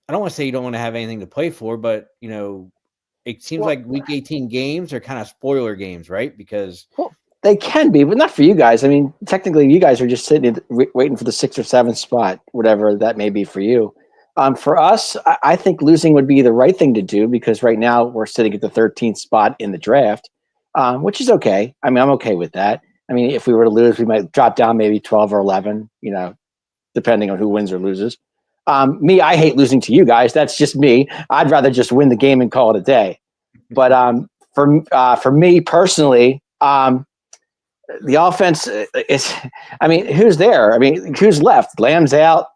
I don't want to say you don't want to have anything to play for, but it seems well, like week 18 games are kind of spoiler games, right? Because well, they can be, but not for you guys. I mean, technically, you guys are just sitting waiting for the 6th or 7th spot, whatever that may be for you. For us, I think losing would be the right thing to do because right now we're sitting at the 13th spot in the draft, which is okay. I mean, I'm okay with that. I mean, if we were to lose, we might drop down maybe 12 or 11, depending on who wins or loses. I hate losing to you guys. That's just me. I'd rather just win the game and call it a day. But for me personally, the offense is. I mean, who's there? I mean, who's left? Lamb's out.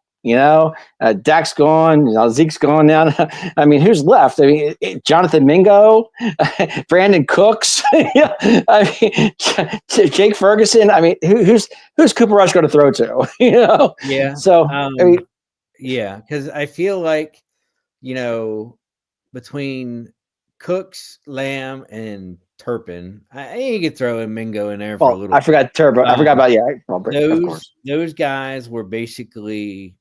Dak's gone. Zeke's gone now. I mean, who's left? I mean, Jonathan Mingo, Brandon Cooks. I mean, Jake Ferguson. I mean, who's Cooper Rush going to throw to? yeah, So I mean, yeah, because I feel like between Cooks, Lamb, and Turpin, you could throw in Mingo in there for a little I forgot Turbo. I forgot about of course. Those guys were basically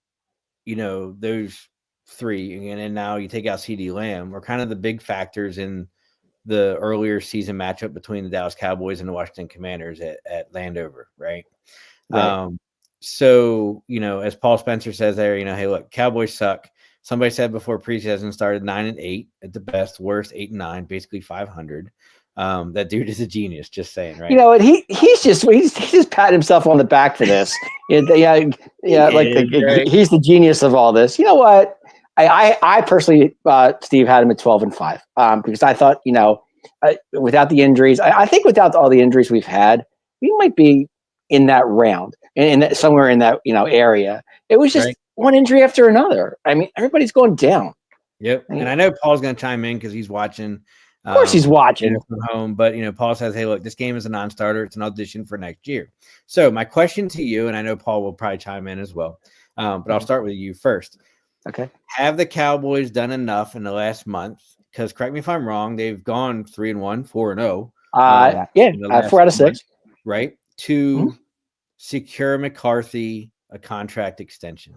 those three, and now you take out CD Lamb, were kind of the big factors in the earlier season matchup between the Dallas Cowboys and the Washington Commanders at Landover, right? So, as Paul Spencer says there, hey, look, Cowboys suck. Somebody said before preseason started 9-8 at the best, worst 8-9, basically 500. That dude is a genius. Just saying, right? You know what? He's just patting himself on the back for this. Yeah. Right. He's the genius of all this. You know what? I personally, Steve, had him at 12-5 because I thought, without the injuries, I think without all the injuries we've had, we might be in that round and somewhere in that area. It was just one injury after another. I mean, everybody's going down. Yep. And I know Paul's going to chime in because he's watching. Of course he's watching from home, but Paul says, hey, look, this game is a non-starter. It's an audition for next year. So my question to you, and I know Paul will probably chime in as well, but I'll start with you first. Okay. Have the Cowboys done enough in the last month? Because correct me if I'm wrong, they've gone 3-1, 4-0. 4 out of 6. Right. To secure McCarthy a contract extension.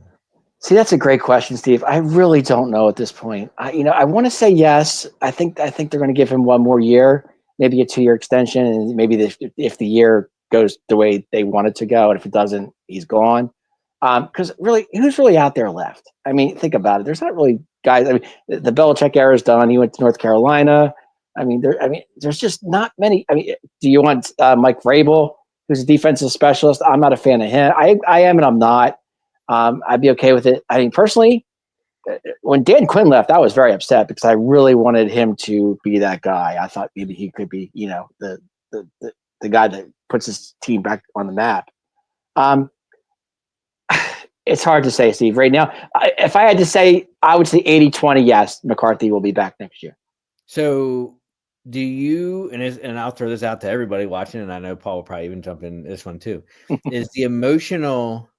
See, that's a great question, Steve. I really don't know at this point. I want to say yes. I think they're going to give him one more year, maybe a 2-year extension, and maybe if the year goes the way they want it to go, and if it doesn't, he's gone. Because really, who's really out there left? I mean, think about it. There's not really guys. I mean, the Belichick era is done. He went to North Carolina. I mean, there's just not many. I mean, do you want Mike Vrabel, who's a defensive specialist? I'm not a fan of him. I am, and I'm not. I'd be okay with it. I mean, personally, when Dan Quinn left, I was very upset because I really wanted him to be that guy. I thought maybe he could be, the guy that puts his team back on the map. It's hard to say, Steve. Right now, if I had to say, I would say 80-20, yes, McCarthy will be back next year. So do you, and I'll throw this out to everybody watching, and I know Paul will probably even jump in this one too, is the emotional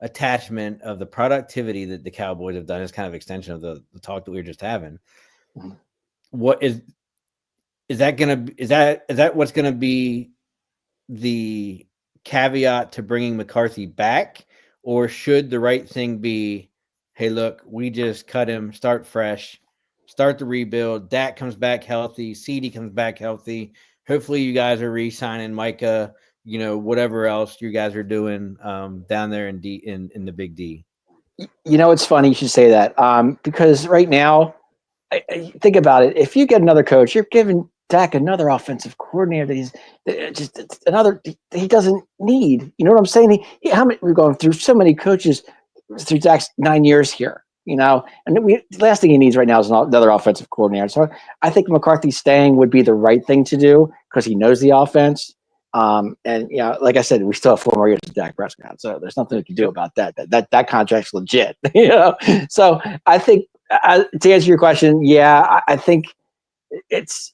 attachment of the productivity that the Cowboys have done is kind of extension of the talk that we were just having. What is that what's going to be the caveat to bringing McCarthy back, or should the right thing be, hey, look, we just cut him, start fresh, start the rebuild. Dak comes back healthy, CD comes back healthy. Hopefully you guys are re-signing Micah, whatever else you guys are doing down there in the Big D. It's funny you should say that because right now, think about it. If you get another coach, you're giving Dak another offensive coordinator that he's just another he doesn't need. You know what I'm saying? How many we've gone through so many coaches through Dak's 9 years here. You know, and the last thing he needs right now is another offensive coordinator. So I think McCarthy staying would be the right thing to do because he knows the offense. And you know, like I said, we still have 4 more years of Dak Prescott, so there's nothing we can do about that. That contract's legit. You know, so I think to answer your question, yeah, I think it's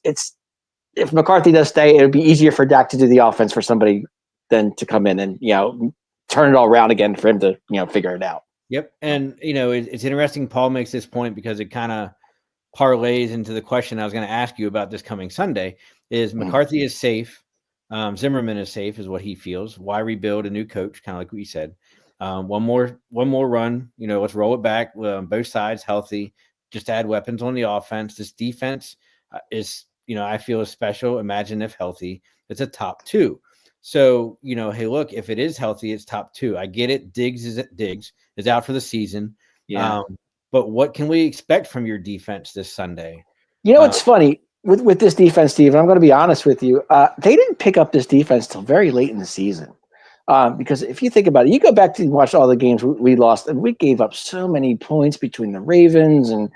if McCarthy does stay, it would be easier for Dak to do the offense for somebody than to come in and turn it all around again for him to figure it out. Yep. And, it's interesting Paul makes this point because it kind of parlays into the question I was going to ask you about this coming Sunday is McCarthy is safe. Zimmerman is safe is what he feels. Why rebuild a new coach? Kind of like we said. One more run, let's roll it back. Both sides healthy, just add weapons on the offense. This defense is, I feel is special. Imagine if healthy, it's a top 2. So, hey, look, if it is healthy, it's top 2. I get it. Diggs is out for the season. Yeah. But what can we expect from your defense this Sunday? It's funny with this defense, Steve, and I'm going to be honest with you. They didn't pick up this defense till very late in the season. Because if you think about it, you go back to watch all the games we lost, and we gave up so many points between the Ravens and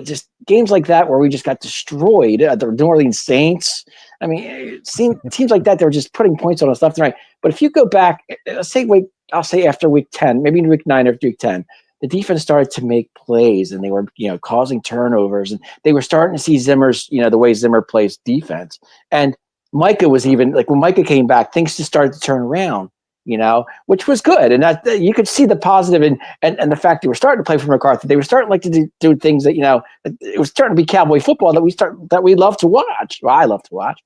just games like that where we just got destroyed. The New Orleans Saints. I mean, it seems like that they were just putting points on us left and right. But if you go back, I'll say after week 10, maybe week 9 or week 10, the defense started to make plays and they were causing turnovers, and they were starting to see Zimmer's the way Zimmer plays defense. And Micah was even like when Micah came back, things just started to turn around, which was good. And that you could see the positive and the fact they were starting to play for McCarthy. They were starting to do things that, it was starting to be Cowboy football that we love to watch. Well, I love to watch.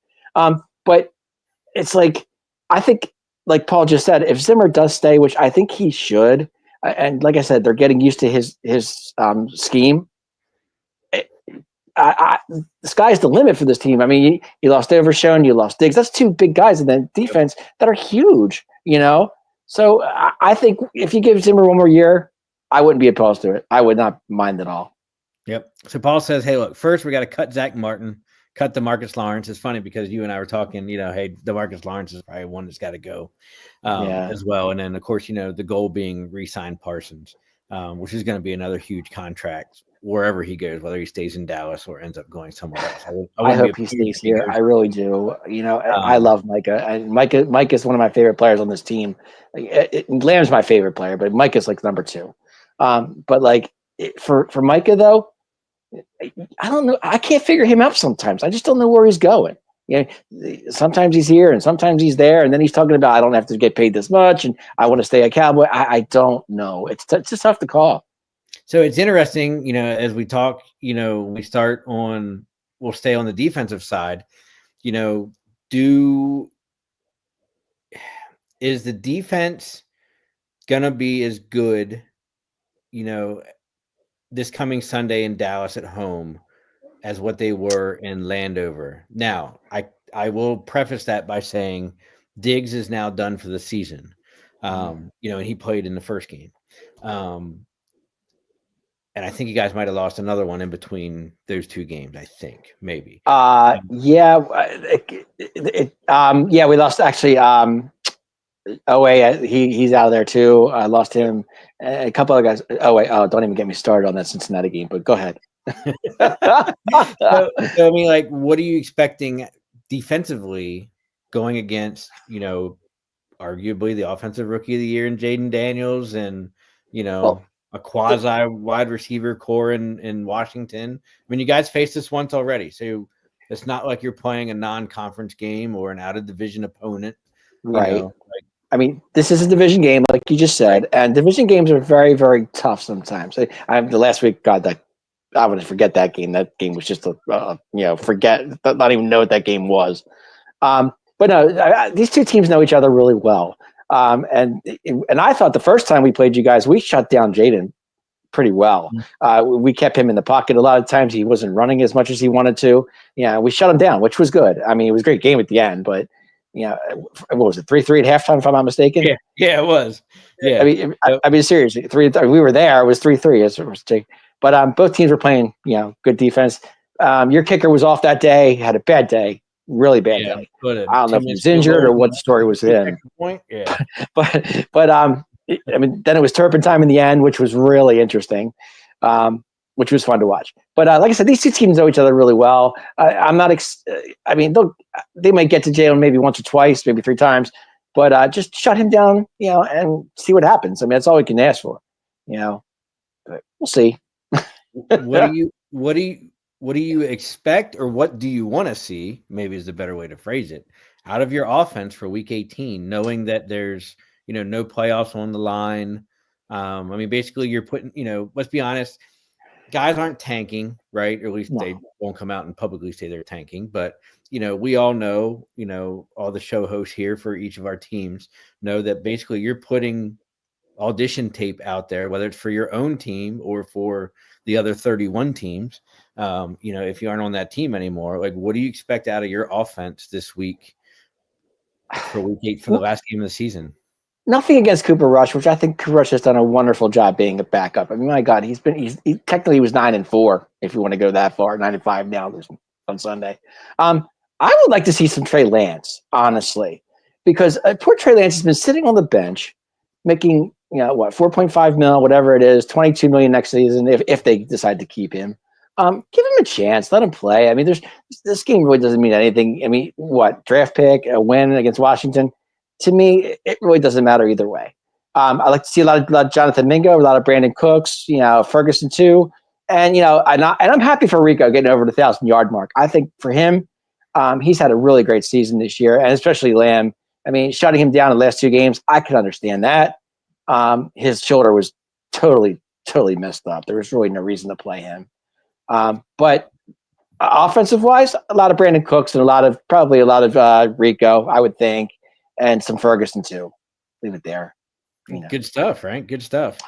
But it's like, I think like Paul just said, if Zimmer does stay, which I think he should, and like I said, they're getting used to his scheme. The sky's the limit for this team. I mean, you lost Overshown, you lost Diggs. That's 2 big guys in the defense that are huge, So I think if you give Zimmer 1 more year, I wouldn't be opposed to it. I would not mind at all. Yep. So Paul says, hey, look, first we got to cut Zach Martin, cut DeMarcus Lawrence. It's funny because you and I were talking, hey, DeMarcus Lawrence is probably one that's got to go as well. And then, of course, the goal being re-sign Parsons, which is going to be another huge contract wherever he goes, whether he stays in Dallas or ends up going somewhere else. I hope he stays here. I really do. I love Micah. And Micah is one of my favorite players on this team. Lamb's my favorite player, but Micah's like number 2. But like for Micah though, I don't know. I can't figure him out sometimes. I just don't know where he's going. Sometimes he's here and sometimes he's there, and then he's talking about I don't have to get paid this much and I want to stay a Cowboy. I don't know. It's just tough to call. So it's interesting, as we talk, we'll stay on the defensive side, is the defense going to be as good, this coming Sunday in Dallas at home as what they were in Landover? Now, I will preface that by saying Diggs is now done for the season, and he played in the first game. And I think you guys might have lost another one in between those 2 games. I think maybe. Yeah, we lost actually. He's out of there too. I lost him. A couple of guys. Don't even get me started on that Cincinnati game. But go ahead. So I mean, like, what are you expecting defensively going against? Arguably the offensive rookie of the year in Jaden Daniels, and a quasi wide receiver core in Washington. I mean, you guys faced this once already, so it's not like you're playing a non-conference game or an out-of-division opponent. Right. I mean, this is a division game, like you just said, and division games are very, very tough sometimes. The last week, God, I would forget that game. That game was just not even know what that game was. But no, these 2 teams know each other really well. And I thought the first time we played you guys, we shut down Jaden pretty well. We kept him in the pocket. A lot of times he wasn't running as much as he wanted to. We shut him down, which was good. I mean, it was a great game at the end, but what was it, 3-3 at halftime, if I'm not mistaken? Yeah, it was. Yeah. I mean, seriously, 3-3. We were there. It was 3-3. But both teams were playing, good defense. Your kicker was off that day, had a bad day, really bad day. I don't know if he was injured or what the story was with him. Point. Yeah. but I mean, then it was turpentine in the end, which was really interesting, which was fun to watch. But like I said, these two teams know each other really well. I'm not. I mean, they might get to Jalen maybe once or twice, maybe 3 times, but just shut him down, and see what happens. I mean, that's all we can ask for, But we'll see. What do you expect, or what do you want to see? Maybe is the better way to phrase it. Out of your offense for Week 18, knowing that there's no playoffs on the line. I mean, basically, you're putting. Let's be honest, guys aren't tanking, right? Or at least they won't come out and publicly say they're tanking. But we all know, all the show hosts here for each of our teams know that basically you're putting audition tape out there, whether it's for your own team or for the other 31 teams. If you aren't on that team anymore, like, what do you expect out of your offense this week for Week 8 for the last game of the season? Nothing against Cooper Rush, which I think Cooper Rush has done a wonderful job being a backup. I mean, my God, he technically was 9-4, if you want to go that far, 9-5 now on Sunday. I would like to see some Trey Lance, honestly, because poor Trey Lance has been sitting on the bench, making 4.5 mil, whatever it is, 22 million next season if they decide to keep him. Give him a chance, let him play. I mean, this game really doesn't mean anything. I mean, draft pick, a win against Washington. To me, it really doesn't matter either way. I like to see a lot of Jonathan Mingo, a lot of Brandon Cooks, Ferguson too, and I'm happy for Rico getting over the 1,000-yard mark. I think for him, he's had a really great season this year, and especially Lamb. I mean, shutting him down in the last 2 games, I can understand that. His shoulder was totally messed up. There was really no reason to play him. But offensive wise, a lot of Brandon Cooks and probably a lot of Rico, I would think. And some Ferguson too. Leave it there. Good stuff, right? Good stuff.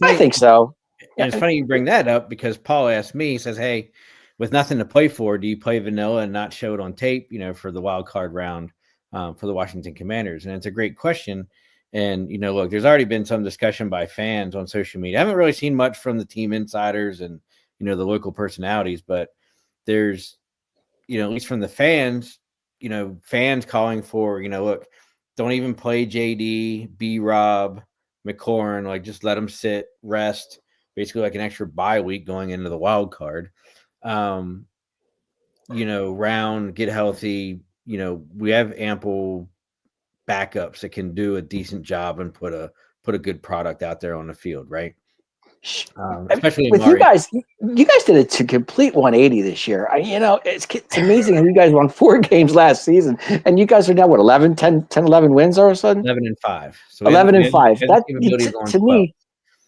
I think so. And it's funny you bring that up because Paul asked me, he says, hey, with nothing to play for, do you play vanilla and not show it on tape, for the wild card round for the Washington Commanders? And it's a great question. And, look, there's already been some discussion by fans on social media. I haven't really seen much from the team insiders and, the local personalities, but there's, at least from the fans, fans calling for, look, don't even play JD, B-Rob, McLaurin. Like, just let them sit, rest, basically like an extra bye week going into the wild card. Round, get healthy. We have ample backups that can do a decent job and put a good product out there on the field, right? Especially with you guys did a complete 180 this year. It's amazing how you guys won 4 games last season, and you guys are now 11 wins all of a sudden. 11-5. So 11-5. That to me,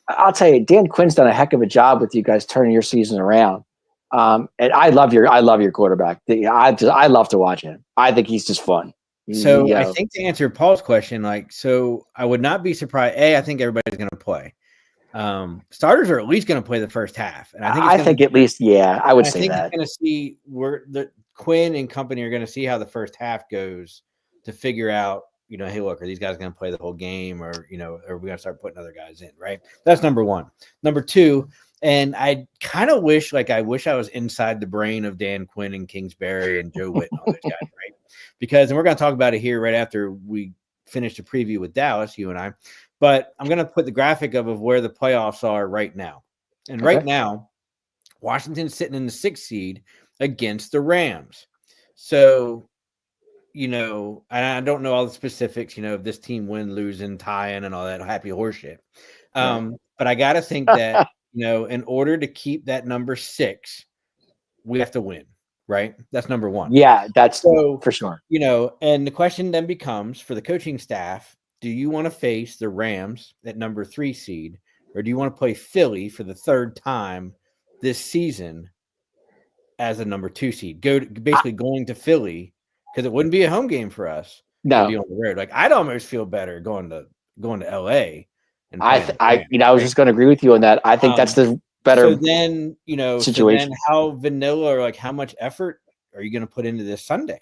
I'll tell you, Dan Quinn's done a heck of a job with you guys turning your season around. And I love your quarterback. I love to watch him. I think he's just fun. So I think to answer Paul's question, so I would not be surprised. I think everybody's going to play. Starters are at least going to play the first half, and I think at least, I would say that. Going to see where the Quinn and company are going to see how the first half goes to figure out, hey, look, are these guys going to play the whole game, or are we going to start putting other guys in? Right. That's number one. Number two, and I kind of wish I was inside the brain of Dan Quinn and Kingsbury and Joe Witt and all those guys, right? Because, and we're going to talk about it here right after we finish the preview with Dallas, you and I. But I'm going to put the graphic of where the playoffs are right now. And right now, Washington's sitting in the 6th seed against the Rams. So, I don't know all the specifics, if this team win, losing, tying, and all that happy horse shit. But I got to think that, in order to keep that number 6, we have to win, right? That's number one. Yeah, that's so for sure. And the question then becomes for the coaching staff, do you want to face the Rams at number 3 seed, or do you want to play Philly for the 3rd time this season as a number 2 seed? Basically going to Philly, because it wouldn't be a home game for us. No, be on the road. I'd almost feel better going to LA. And I was just going to agree with you on that. I think that's the better. So then, situation. So then how vanilla or how much effort are you going to put into this Sunday,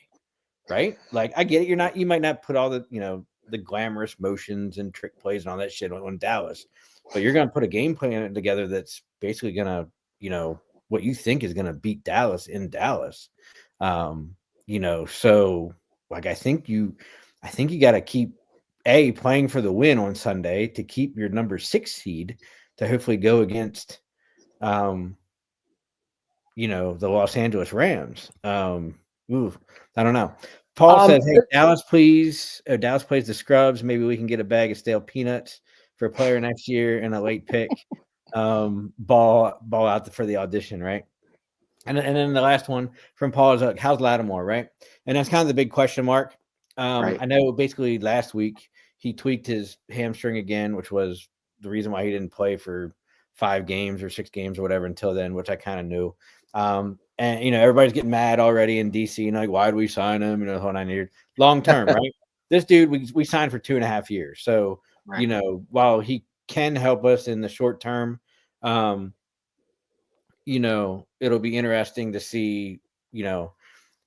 right? I get it. You might not put all the the glamorous motions and trick plays and all that shit on Dallas, but you're going to put a game plan together that's basically going to, what you think is going to beat Dallas in Dallas. So like I think you got to keep playing for the win on Sunday to keep your number 6 seed to hopefully go against the Los Angeles Rams. I don't know. Paul says, "Hey, Dallas plays the Scrubs. Maybe we can get a bag of stale peanuts for a player next year and a late pick. Ball out for the audition, right?" And then the last one from Paul is like, "How's Lattimore?" Right, and that's kind of the big question mark. Right. I know basically last week he tweaked his hamstring again, which was the reason why he didn't play for 5 games or 6 games or whatever until then, which I kind of knew. And everybody's getting mad already in DC, like, why did we sign him? The whole 9 years, long term, right? This dude we signed for 2.5 years, so right. While he can help us in the short term, it'll be interesting to see.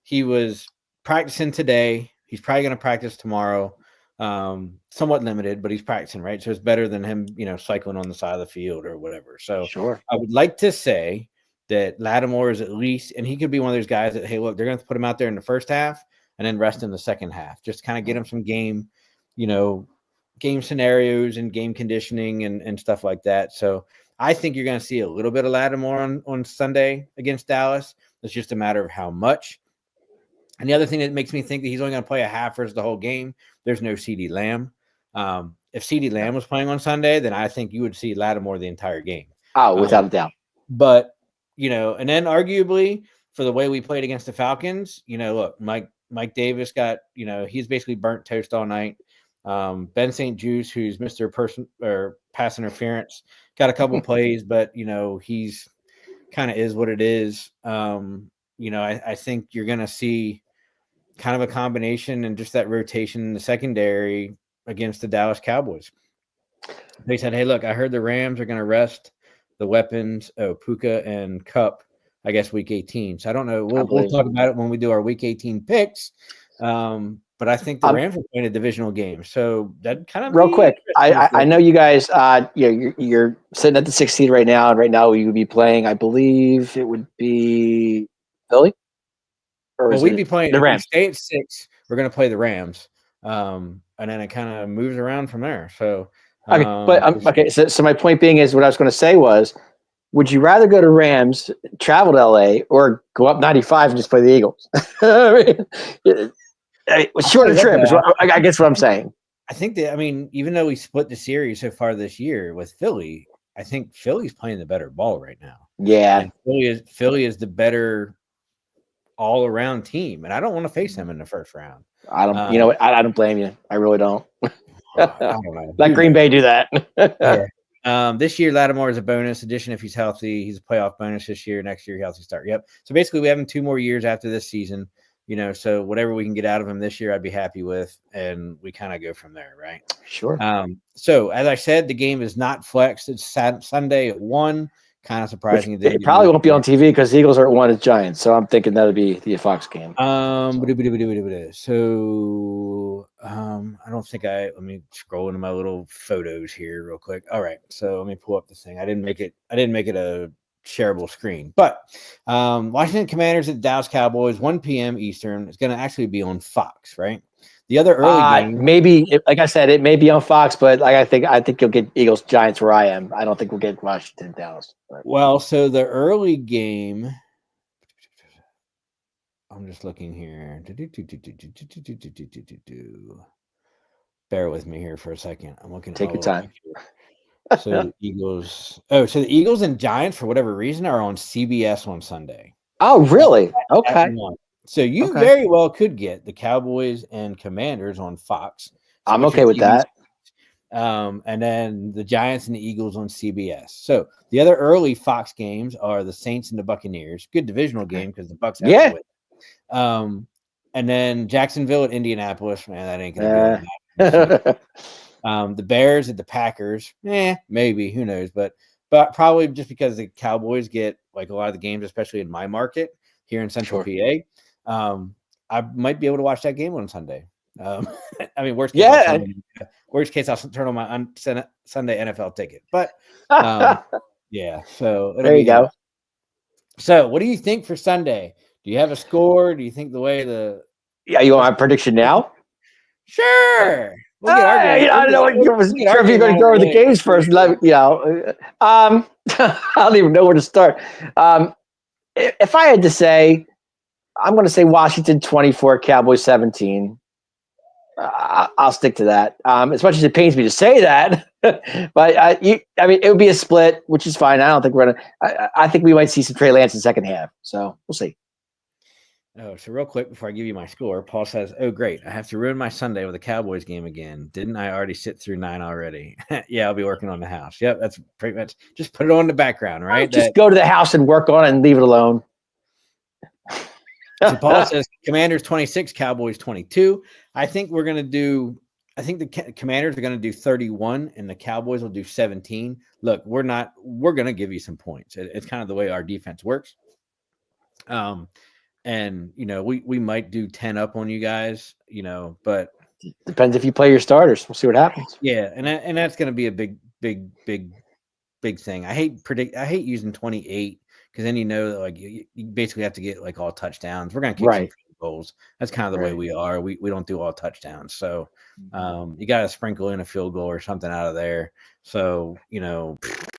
He was practicing today. He's probably going to practice tomorrow. Somewhat limited, but he's practicing, right? So it's better than him, cycling on the side of the field or whatever. So sure. I would like to say that Lattimore is at least, and he could be one of those guys that, hey, look, they're going to put him out there in the first half and then rest in the second half, just kind of get him some game scenarios and game conditioning and stuff like that. So I think you're going to see a little bit of Lattimore on Sunday against Dallas. It's just a matter of how much. And the other thing that makes me think that he's only going to play a half versus the whole game, there's no CeeDee Lamb. If CeeDee Lamb was playing on Sunday, then I think you would see Lattimore the entire game. Oh, without a doubt. But, and then arguably for the way we played against the Falcons, look, Mike Davis got, he's basically burnt toast all night. Ben St. Juice, who's Mr. Pass interference, got a couple plays, but, he's kind of is what it is. I think you're going to see kind of a combination and just that rotation in the secondary against the Dallas Cowboys. They said, hey, look, I heard the Rams are going to rest the weapons, Puka and Cup, I guess, week 18. So I don't know. We'll talk about it when we do our week 18 picks. But I think the Rams are playing a divisional game. So that kind of real quick. I know you guys, you're sitting at the 6th seed right now. And right now you would be playing, I believe it would be Philly. Or we'd be playing the Rams. Stay at 6. We're going to play the Rams. And then it kind of moves around from there. So, okay. So my point being is what I was going to say was, would you rather go to Rams, travel to LA, or go up 95 and just play the Eagles? Shorter trip is what I guess what I'm saying. I think that, even though we split the series so far this year with Philly, I think Philly's playing the better ball right now. Yeah. And Philly is the better all around team, and I don't want to face them in the first round. I don't, I don't blame you. I really don't. I don't know. Let Green Bay do that. Yeah. This year, Lattimore is a bonus addition if he's healthy. He's a playoff bonus this year. Next year, healthy start. Yep. So basically, we have him 2 more years after this season. So whatever we can get out of him this year, I'd be happy with, and we kind of go from there, right? Sure. So as I said, the game is not flexed. It's Sunday at 1. Kind of surprising. It probably won't be on TV because the Eagles are at 1 at Giants, so I'm thinking that'll be the Fox game. So I don't think let me scroll into my little photos here real quick. All right, so let me pull up this thing. I didn't make it a shareable screen, but Washington Commanders at Dallas Cowboys, 1 p.m. Eastern. It's going to actually be on Fox, right? The other early game, maybe, like I said, it may be on Fox, but I think you'll get Eagles Giants where I am. I don't think we'll get Washington Dallas. Well, so the early game, I'm just looking here. Bear with me here for a second. I'm looking. Take your time. So the Eagles. So the Eagles and Giants, for whatever reason, are on CBS on Sunday. Oh, really? Okay. So you very well could get the Cowboys and Commanders on Fox. So I'm okay with that. And then the Giants and the Eagles on CBS. So the other early Fox games are the Saints and the Buccaneers. Good divisional game because the Bucs have to win. And then Jacksonville at Indianapolis. Man, that ain't gonna be the Bears at the Packers. Maybe, who knows? But probably just because the Cowboys get like a lot of the games, especially in my market here in Central PA. I might be able to watch that game on Sunday. Worst case, I'll turn on my Sunday NFL ticket. But so there you go. So, what do you think for Sunday? Do you have a score? Do you think the way the Yeah, you want my prediction now? Sure. We'll get our game. I don't know. I was We'll get our sure if you're game going out to of go the over the way. games first. I don't even know where to start. If I had to say, I'm going to say Washington 24, Cowboys 17. I'll stick to that. As much as it pains me to say that, but I mean, it would be a split, which is fine. I don't think we're gonna. I think we might see some Trey Lance in the second half. So we'll see. Oh, so real quick before I give you my score, Paul says, "Oh, great! I have to ruin my Sunday with a Cowboys game again. Didn't I already sit through 9 already? Yeah, I'll be working on the house. Yep, that's pretty much. Just put it on the background, right? Just go to the house and work on it and leave it alone." So Paul says Commanders 26, Cowboys 22. I think we're going to do, I think the Commanders are going to do 31 and the Cowboys will do 17. Look, we're going to give you some points. It's kind of the way our defense works. And, we might do 10 up on you guys, but. Depends if you play your starters. We'll see what happens. Yeah. And that's going to be a big thing. I hate using 28. Because then that like you basically have to get like all touchdowns. We're gonna kick some goals. That's kind of the way we are. We don't do all touchdowns. So you got to sprinkle in a field goal or something out of there. So Well,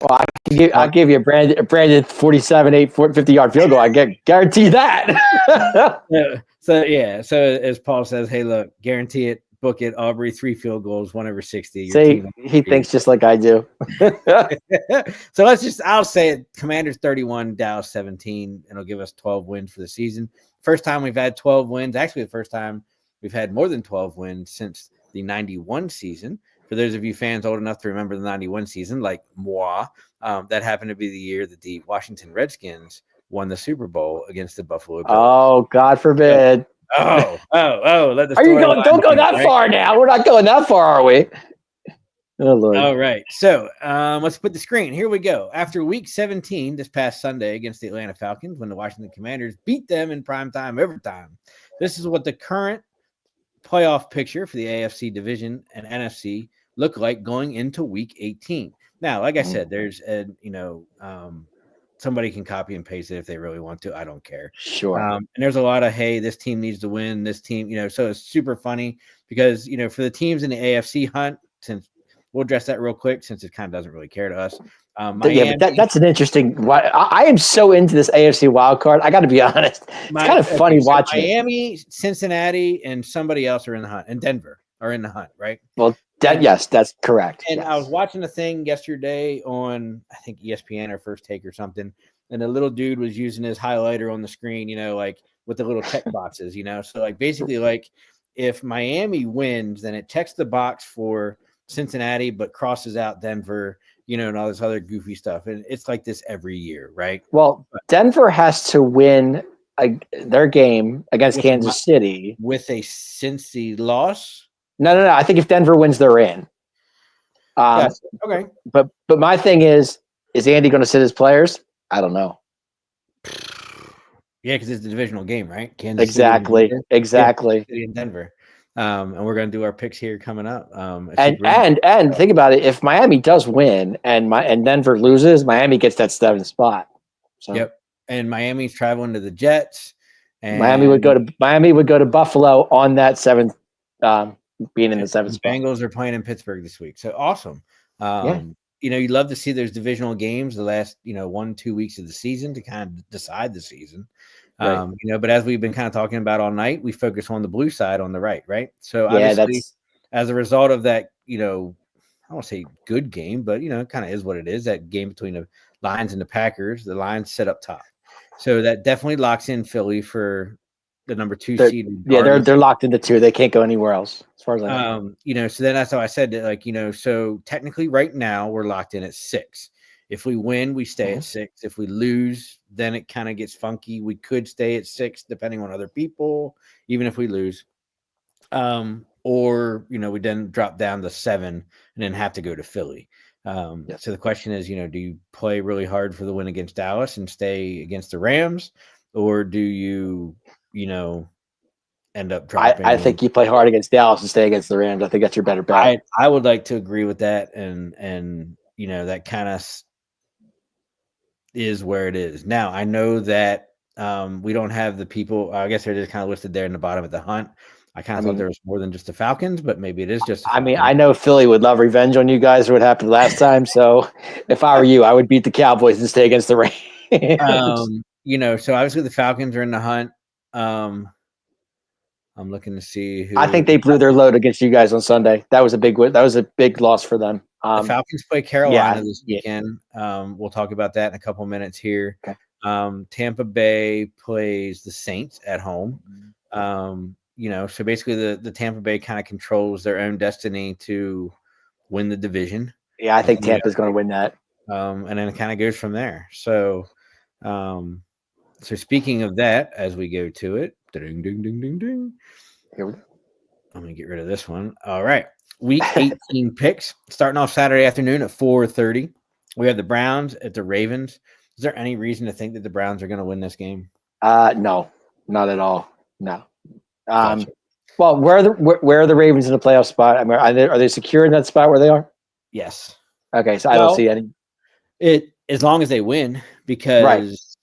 I'll give you a branded 47-8 50-yard field goal. I guarantee that. So as Paul says, hey, look, guarantee it. Book it, Aubrey, 3 field goals, 1 over 60. See, he thinks just like I do. So I'll say it. Commanders 31, Dallas 17, and it'll give us 12 wins for the season. First time we've had 12 wins. Actually, the first time we've had more than 12 wins since the 91 season. For those of you fans old enough to remember the 91 season, like moi, that happened to be the year that the Washington Redskins won the Super Bowl against the Buffalo Bills. Oh, God forbid. Oh! Let the are you going? Don't go that far now. We're not going that far, are we? Oh Lord! All right. So let's put the screen. Here we go. After Week 17 this past Sunday against the Atlanta Falcons, when the Washington Commanders beat them in primetime overtime, this is what the current playoff picture for the AFC division and NFC look like going into Week 18. Now, like I said, there's somebody can copy and paste it if they really want to. I don't care. Sure. And there's a lot of, hey, this team needs to win. This team, so it's super funny because, for the teams in the AFC hunt, since we'll address that real quick, since it kind of doesn't really care to us. Miami, but that's an interesting. I am so into this AFC wild card. I got to be honest. It's kind of funny watching. Miami, Cincinnati, and somebody else are in the hunt, and Denver are in the hunt, right? Well, yes, that's correct. And yes. I was watching a thing yesterday on, I think, ESPN or First Take or something, and the little dude was using his highlighter on the screen, like with the little check boxes, So like basically like if Miami wins, then it checks the box for Cincinnati, but crosses out Denver, and all this other goofy stuff. And it's like this every year, right? Well, Denver has to win their game against Kansas City. With a Cincy loss? No. I think if Denver wins, they're in. Okay. But my thing is Andy going to sit his players? I don't know. Yeah, because it's a divisional game, right? Kansas exactly. City and Denver. And we're going to do our picks here coming up. And think about it. If Miami does win and Denver loses, Miami gets that 7th spot. So. Yep. And Miami's traveling to the Jets. And Miami would go to Buffalo on that 7th, being in the 7th spot. Bengals are playing in Pittsburgh this week. So awesome. You'd love to see those divisional games the last, 1-2 weeks of the season to kind of decide the season. Right. But as we've been kind of talking about all night, we focus on the blue side on the right. So obviously, as a result of that, I don't want to say good game, but it kind of is what it is. That game between the Lions and the Packers, the Lions sit up top, so that definitely locks in Philly for the number 2 seed. Yeah, they're locked into 2. They can't go anywhere else, as far as I know. So then that's how I said that. So technically, right now we're locked in at 6. If we win, we stay at 6. If we lose, then it kind of gets funky. We could stay at 6, depending on other people, even if we lose. Or, we then drop down to 7 and then have to go to Philly. So the question is, do you play really hard for the win against Dallas and stay against the Rams? Or do you, end up dropping? I think you play hard against Dallas and stay against the Rams. I think that's your better bet. I would like to agree with that. And that kind of is where it is. Now, I know that we don't have the people. I guess they're just kind of listed there in the bottom of the hunt. I kind of thought there was more than just the Falcons, but maybe it is just the Falcons. I know Philly would love revenge on you guys for what happened last time. So if I were you, I would beat the Cowboys and stay against the Rams. So obviously the Falcons are in the hunt. I'm looking to see who. I think they blew their load against you guys on Sunday. That was a big loss for them. The Falcons play Carolina this weekend. We'll talk about that in a couple minutes here. Okay. Tampa Bay plays the Saints at home. So basically the Tampa Bay kind of controls their own destiny to win the division. Yeah, I think Tampa's going to win that. And then it kind of goes from there. So, so speaking of that, as we go to it, ding, ding, ding, ding, ding. Here we go. I'm going to get rid of this one. All right. Week 18 picks starting off Saturday afternoon at 4:30. We have the Browns at the Ravens. Is there any reason to think that the Browns are going to win this game? No, not at all. No. Gotcha. Well, where are the Ravens in the playoff spot? I mean, are they secure in that spot where they are? Yes. Okay, so I don't see any. As long as they win, because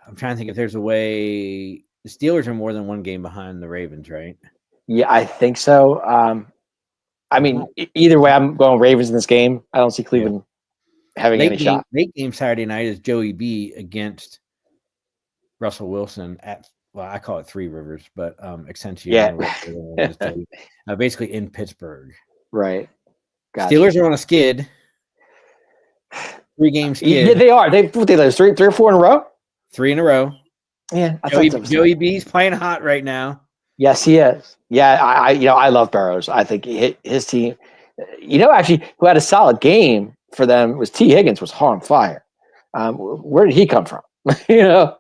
I'm trying to think if there's a way. The Steelers are more than one game behind the Ravens, right? Yeah, I think so. I mean, either way, I'm going Ravens in this game. I don't see Cleveland having any shot. Late game Saturday night is Joey B against Russell Wilson at, well, I call it Three Rivers, but Accenture. Yeah. Basically in Pittsburgh. Right. Gotcha. Steelers are on a skid. 3-game skid. Yeah, they are. They lose three or four in a row. 3 in a row. Yeah, Joey B's playing hot right now. Yes, he is. Yeah, I love Burrows. I think his team. Actually, who had a solid game for them was T. Higgins was on fire. Where did he come from? I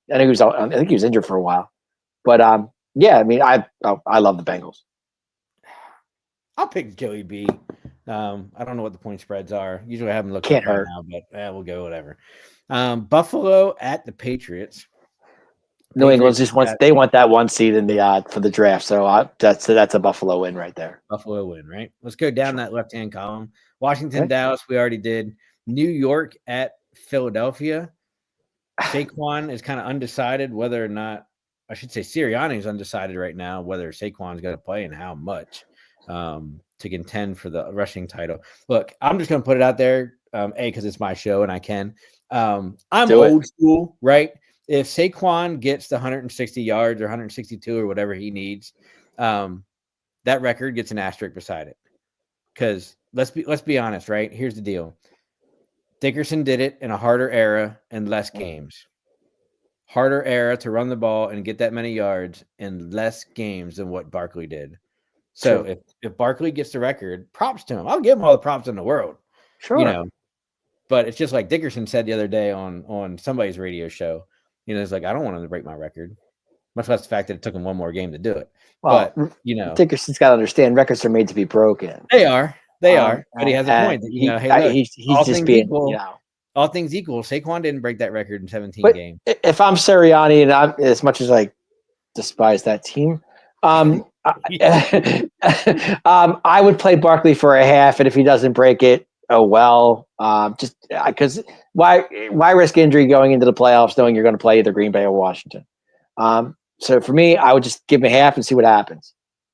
think he was injured for a while, but yeah. I mean, I love the Bengals. I'll pick Joey B. I don't know what the point spreads are. Usually I haven't looked Can't at hurt now, but we'll go whatever. Buffalo at the Patriots. New England just wants that 1 seed in the for the draft, so that's a Buffalo win right there. Buffalo win, right? Let's go down that left-hand column. Washington, Dallas, we already did. New York at Philadelphia. Saquon is kind of undecided whether or not, I should say Sirianni is undecided right now whether Saquon's going to play and how much to contend for the rushing title. Look, I'm just going to put it out there, because it's my show and I can. I'm old school, right? If Saquon gets the 160 yards or 162 or whatever he needs, that record gets an asterisk beside it. Because let's be honest, right? Here's the deal. Dickerson did it in a harder era and less games. Harder era to run the ball and get that many yards in less games than what Barkley did. So if Barkley gets the record, props to him. I'll give him all the props in the world. Sure. But it's just like Dickerson said the other day on somebody's radio show. It's like, I don't want him to break my record. Much less the fact that it took him one more game to do it. Well, but, Dickerson's got to understand records are made to be broken. They are. But he has a point. That, he's just being equal, all things equal, Saquon didn't break that record in 17 games. If I'm Sirianni, and as much as I despise that team, I would play Barkley for a half, and if he doesn't break it, oh well. Just because why risk injury going into the playoffs knowing you're going to play either Green Bay or Washington? So for me, I would just give him a half and see what happens.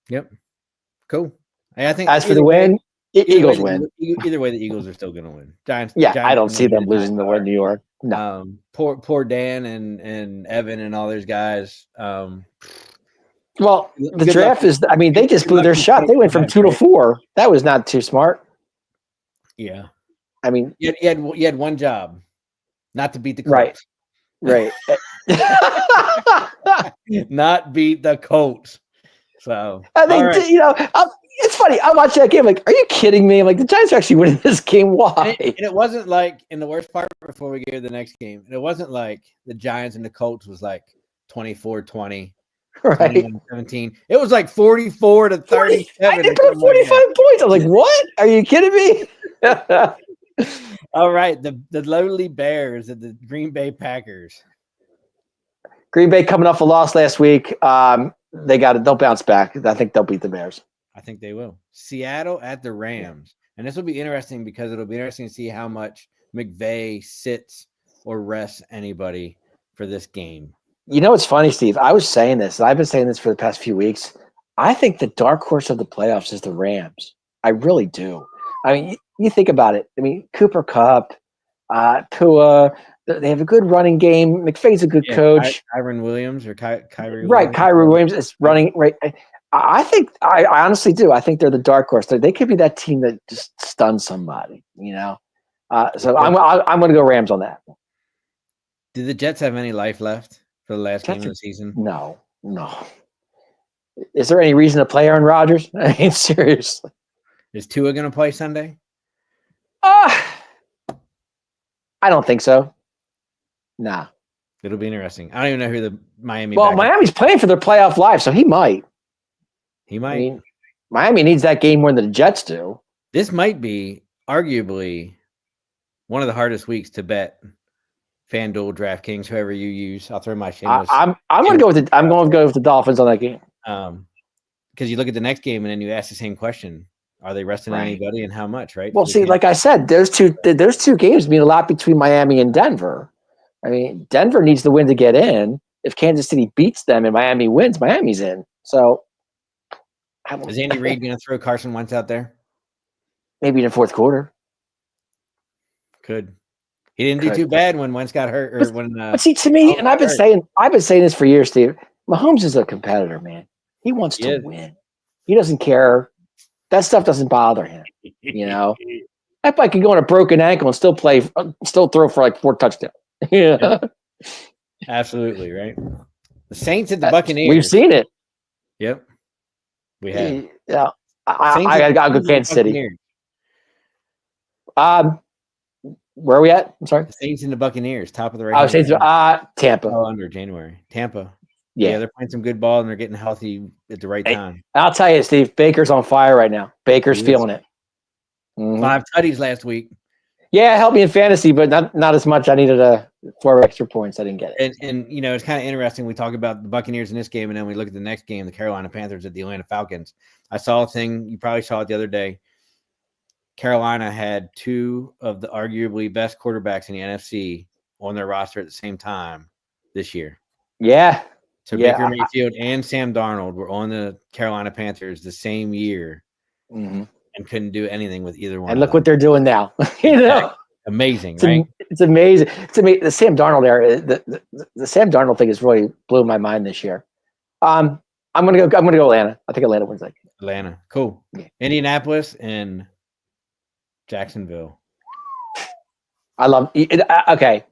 Yep. Cool. I think as for the win, Eagles win. Either way, the Eagles are still going to win. Giants. I don't see them losing the win New York. No. Poor Dan and Evan and all those guys. Well, the draft is. I mean, they just blew their shot. They went from 2 to 4. That was not too smart. Yeah. I mean, you had one job, not to beat the Colts. Right. Not beat the Colts. So I think it's funny. I watched that game. Like, are you kidding me? I'm like, the Giants are actually winning this game. Why? And it wasn't like, in the worst part before we get to the next game, and it wasn't like the Giants and the Colts was like 24-20, right? 17. It was like 44 to 37. They put 45 points. I was like, what? Are you kidding me? All right, the lowly Bears and the Green Bay Packers. Green Bay coming off a loss last week. They'll bounce back. I think they'll beat the Bears. I think they will. Seattle at the Rams. And this will be interesting because it'll be interesting to see how much McVay sits or rests anybody for this game. You know what's funny, Steve? I was saying this, and I've been saying this for the past few weeks. I think the dark horse of the playoffs is the Rams. I really do. I mean, you think about it. I mean, Cooper Kupp, Tua, they have a good running game. McVay's a good coach. Kyron Williams or Kyrie Right, Kyrie Williams is running right. I think I honestly do. I think they're the dark horse. They could be that team that just stuns somebody, So I'm going to go Rams on that. Do the Jets have any life left for the last game of the season? No. Is there any reason to play Aaron Rodgers? I mean, seriously. Is Tua going to play Sunday? I don't think so. Nah. It'll be interesting. I don't even know who the Miami. Well, Miami's playing for their playoff life, so he might. He might. I mean, Miami needs that game more than the Jets do. This might be arguably one of the hardest weeks to bet. FanDuel, DraftKings, whoever you use. I'll throw my shameless. I'm going to go with I'm going to go with the Dolphins on that game. Because you look at the next game and then you ask the same question: are they resting anybody and how much? Right. Well, see, like I said, those two games mean a lot between Miami and Denver. I mean, Denver needs the win to get in. If Kansas City beats them and Miami wins, Miami's in. So, is Andy Reid going to throw Carson Wentz out there? Maybe in the fourth quarter. Could. He didn't do too bad when Wentz got hurt, or when. But see, to me, and I've been saying this for years, Steve. Mahomes is a competitor, man. He wants to win. He doesn't care. That stuff doesn't bother him. That guy could go on a broken ankle and still throw for like 4 touchdowns. Yeah, absolutely right. The Saints at the Buccaneers. We've seen it. Yep, we have. Yeah, I got to go Kansas City. Where are we at? I'm sorry. The Saints and the Buccaneers, top of the right. Saints. Tampa. Under January. Tampa. Yeah, they're playing some good ball and they're getting healthy at the right time. I'll tell you, Steve, Baker's on fire right now. Baker's feeling it. 5 tutties last week. Yeah, it helped me in fantasy, but not as much. I needed 4 extra points. I didn't get it. And it's kind of interesting. We talk about the Buccaneers in this game, and then we look at the next game, the Carolina Panthers at the Atlanta Falcons. I saw a thing. You probably saw it the other day. Carolina had 2 of the arguably best quarterbacks in the NFC on their roster at the same time this year. Yeah. So Baker Mayfield and Sam Darnold were on the Carolina Panthers the same year and couldn't do anything with either one. And look what they're doing now. Amazing, right? It's amazing. It's amazing. The Sam Darnold era, the Sam Darnold thing has really blew my mind this year. I'm gonna go Atlanta. I think Atlanta wins that game. Atlanta, cool. Yeah. Indianapolis and Jacksonville. I love it. Okay.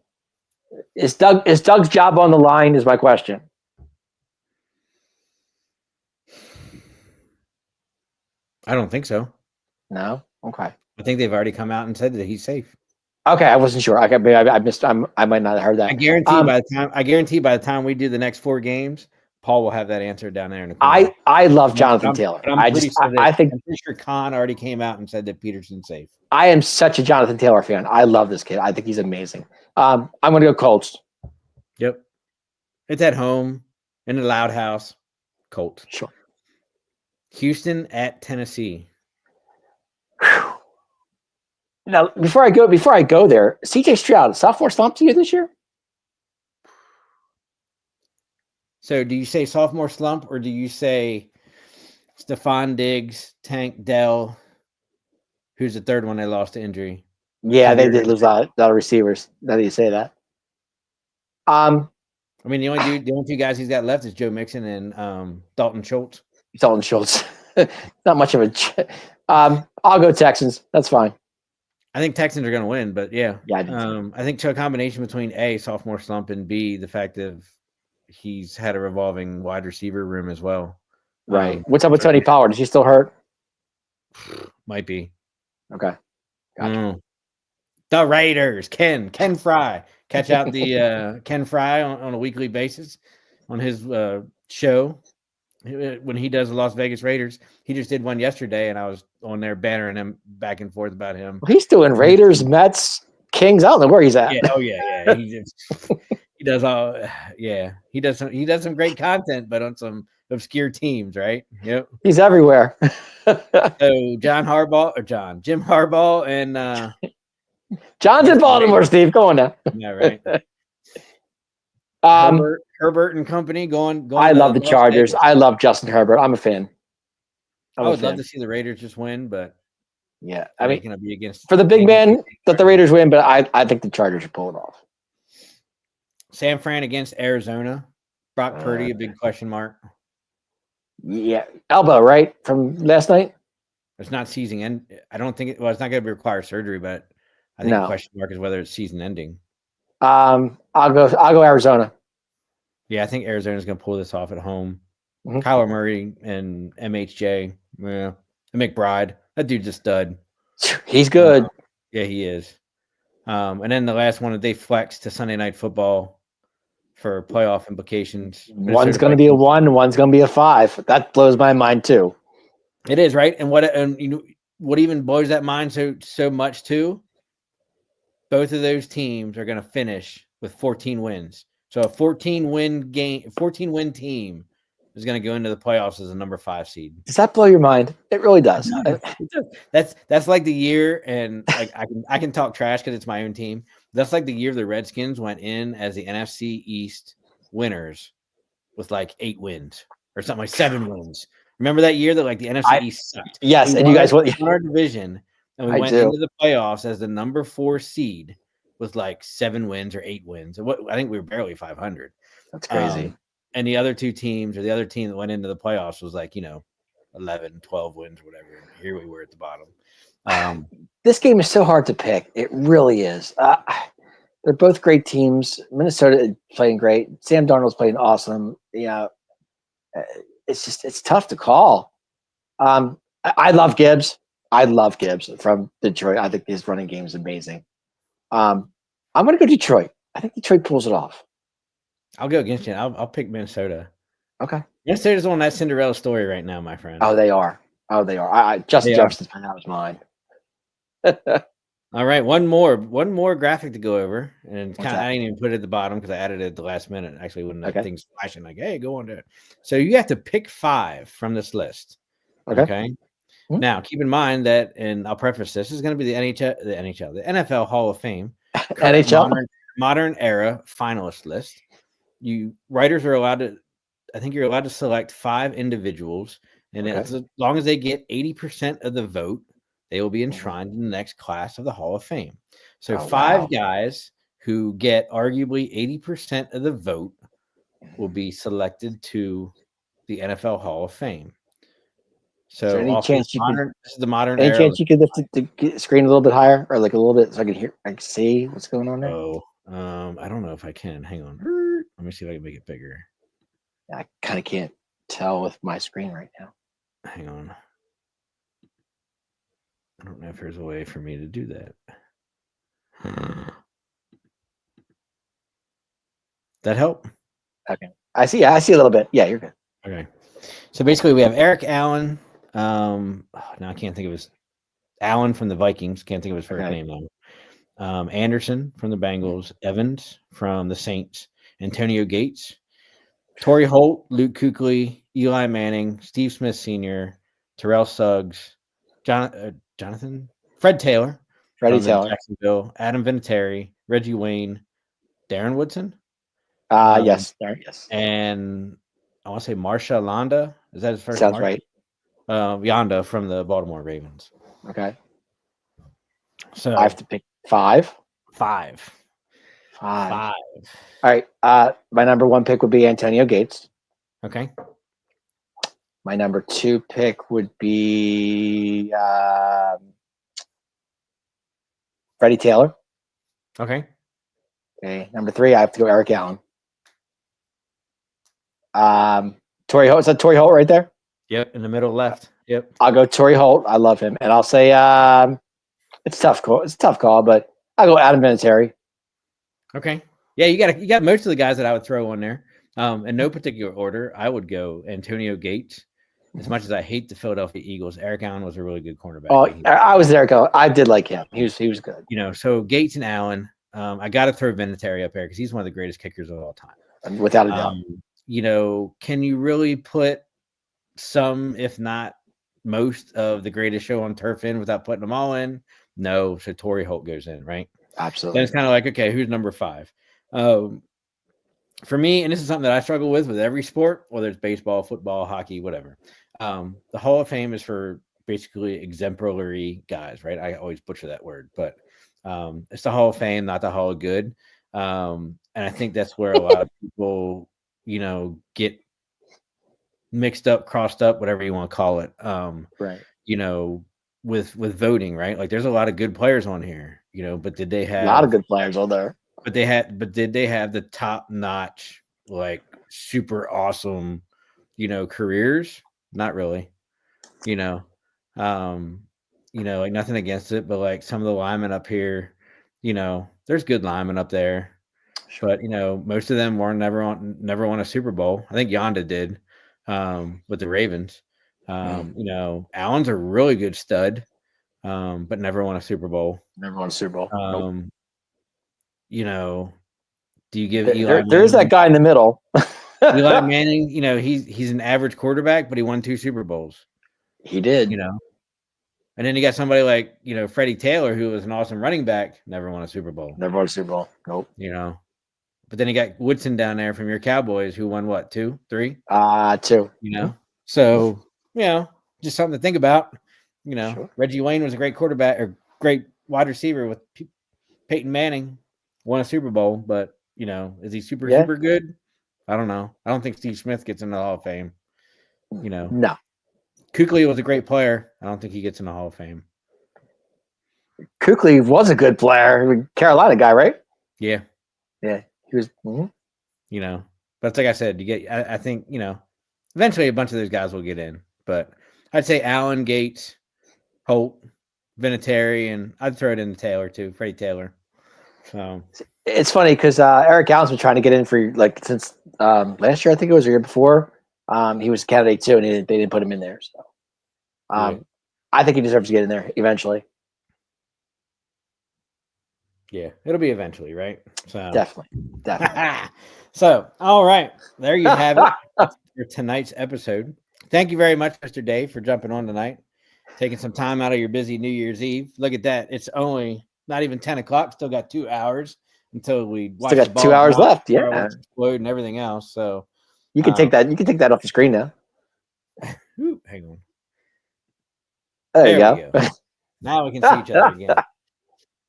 Is Doug's job on the line? Is my question. I don't think so. No. Okay. I think they've already come out and said that he's safe. Okay, I wasn't sure. I missed. I might not have heard that. I guarantee by the time we do the next 4 games, Paul will have that answer down there in the corner. I love Jonathan Taylor. I'm pretty sure Khan already came out and said that Peterson's safe. I am such a Jonathan Taylor fan. I love this kid. I think he's amazing. I'm going to go Colts. Yep. It's at home in the Loud House. Colts. Sure. Houston at Tennessee. Whew. Now, before I go there, CJ Stroud, sophomore slump to you this year? So do you say sophomore slump or do you say Stephon Diggs, Tank Dell, who's the third one they lost to injury? Yeah, they did lose a lot of receivers. Now that you say that. I mean, the only 2 guys he's got left is Joe Mixon and Dalton Schultz. Dalton Schultz. Not much of a I'll go Texans. That's fine. I think Texans are going to win, but yeah. I think a combination between A, sophomore slump, and B, the fact that he's had a revolving wide receiver room as well. Right. What's up with Tony Pollard? Is he still hurt? Might be. Okay. Gotcha. The Raiders. Ken Fry. Catch out the Ken Fry on a weekly basis on his show when he does the Las Vegas Raiders. He just did one yesterday, and I was on there bantering him back and forth about him. Well, he's doing Raiders, Mets, Kings. I don't know where he's at. Yeah. He does all. Yeah, he does some great content, but on some obscure teams, right? Yep. He's everywhere. So Jim Harbaugh and John's in Baltimore, Steve. Go on now. Yeah, right. Herbert and company going. I love the Chargers. I love Justin Herbert. I'm a fan. I would love to see the Raiders just win, but yeah, I mean, gonna be against for the big man that the Raiders win, but I think the Chargers should pull it off. San Fran against Arizona. Brock Purdy, a big question mark. Yeah, elbow right from last night. It's not season end. I don't think it's not going to require surgery, but I think the question mark is whether it's season ending. I'll go Arizona. Yeah, I think Arizona's going to pull this off at home. Mm-hmm. Kyler Murray and MHJ, yeah, and McBride. That dude's a stud. He's good. Yeah, he is. And then the last one, they flex to Sunday Night Football for playoff implications. One's going to be a 1, one's going to be a 5. That blows my mind too. It is, right? And what even blows that mind so much too? Both of those teams are going to finish with 14 wins. So a 14-win team is going to go into the playoffs as a number 5 seed. Does that blow your mind? It really does. That's like the year, and like I can talk trash because it's my own team. That's like the year the Redskins went in as the NFC East winners with like 8 wins or something, like 7 wins. Remember that year that like the NFC East sucked? Yes, and you guys won our division, and we went into the playoffs as the number 4 seed with like 7 wins or 8 wins. I think we were barely 500. That's crazy. And the other 2 teams, or the other team that went into the playoffs, was like 11, 12 wins, whatever. Here we were at the bottom. This game is so hard to pick. It really is. They're both great teams. Minnesota is playing great. Sam Darnold's playing awesome. Yeah, it's tough to call. I love Gibbs. I love Gibbs from Detroit. I think his running game is amazing. I'm going to go Detroit. I think Detroit pulls it off. I'll go against you. I'll pick Minnesota. Okay. Minnesota's on that Cinderella story right now, my friend. Oh, they are. Justin Jefferson's pen out of his mind. All right, one more graphic to go over, and I didn't even put it at the bottom because I added it at the last minute. Actually, when that thing's flashing, like, hey, go on to it. So you have to pick 5 from this list. Okay. Mm-hmm. Now, keep in mind that, and I'll preface this is going to be the NFL Hall of Fame, NHL modern era finalist list. Writers are allowed to. I think you're allowed to select 5 individuals, and as long as they get 80% of the vote, they will be enshrined in the next class of the Hall of Fame. So 5 guys who get arguably 80% of the vote will be selected to the NFL Hall of Fame. So any chance this is the modern any era. Chance you could lift the screen a little bit higher, or like a little bit, so I can see what's going on there? I don't know if I can. Hang on. Let me see if I can make it bigger. I kind of can't tell with my screen right now. Hang on. I don't know if there's a way for me to do that. That help? Okay. I see a little bit. Yeah, you're good. Okay. So basically we have Eric Allen. Now I can't think of his Allen from the Vikings. Can't think of his first name though. Anderson from the Bengals, Evans from the Saints, Antonio Gates, Torrey Holt, Luke Kuechly, Eli Manning, Steve Smith Sr., Terrell Suggs, Jonathan, Freddie Taylor, Jacksonville, Adam Vinatieri, Reggie Wayne, Darren Woodson. Yes. And I want to say Marsha Landa. Is that his first? Sounds right. Yonda from the Baltimore Ravens. Okay. So I have to pick 5. 5. All right. My number 1 pick would be Antonio Gates. Okay. My number 2 pick would be Freddie Taylor. Okay. Number 3, I have to go Eric Allen. Torrey Holt. Is that Torrey Holt right there? Yep, in the middle left. Yep. I'll go Torrey Holt. I love him, and I'll say it's a tough call, but I'll go Adam Vinatieri. Okay. Yeah, you got most of the guys that I would throw on there. In no particular order, I would go Antonio Gates. As much as I hate the Philadelphia Eagles, Eric Allen was a really good cornerback. Oh, I was there. I did like him. He was good. So Gates and Allen. I got to throw Vinatieri up there because he's one of the greatest kickers of all time, without a doubt. Can you really put some, if not most, of the greatest show on turf in without putting them all in? No, so Torrey Holt goes in, right? Absolutely. Then it's kind of like, okay, who's number 5? For me, and this is something that I struggle with every sport, whether it's baseball, football, hockey, whatever. The Hall of Fame is for basically exemplary guys, right? I always butcher that word, but it's the Hall of Fame, not the Hall of Good. And I think that's where a lot of people, get mixed up, crossed up, whatever you want to call it. Right. With voting, right? Like there's a lot of good players on here, but did they have a lot of good players on there? But did they have the top notch, like super awesome, careers? Not really. Like nothing against it, but like some of the linemen up here, there's good linemen up there. Sure. But most of them never won a Super Bowl. I think Yonda did with the Ravens. Allen's a really good stud, but never won a Super Bowl. Never won a Super Bowl. Do you give Eli Manning? There's that guy in the middle. Eli Manning, he's an average quarterback, but he won 2 Super Bowls. He did. And then you got somebody like, Freddie Taylor, who was an awesome running back, never won a Super Bowl. Never won a Super Bowl. Nope. But then you got Woodson down there from your Cowboys, who won what, 2, 3? 2. So, just something to think about. Sure. Reggie Wayne was a great quarterback or great wide receiver with Peyton Manning, won a Super Bowl, but is he super good? I don't know. I don't think Steve Smith gets in the Hall of Fame. No. Kuechly was a great player. I don't think he gets in the Hall of Fame. Kuechly was a good player. Carolina guy, right? Yeah. Yeah. He was. But it's like I said, you get. I think eventually a bunch of those guys will get in. But I'd say Allen, Gates, Holt, Vinatieri, and I'd throw it in Taylor too, Freddie Taylor. So it's funny because Eric Allen's been trying to get in for since last year, I think it was, the year before. He was a candidate too, and they didn't put him in there. So I think he deserves to get in there eventually. Yeah, it'll be eventually, right? So definitely. So, all right, there you have it for tonight's episode. Thank you very much, Mr. Dave, for jumping on tonight, taking some time out of your busy New Year's Eve. Look at that; it's only not even 10 o'clock. Still got 2 hours until we watch. Still got 2 hours left. Yeah, explode and everything else. So you can take that. You can take that off the screen now. Hang on. There you go. Now we can see each other again.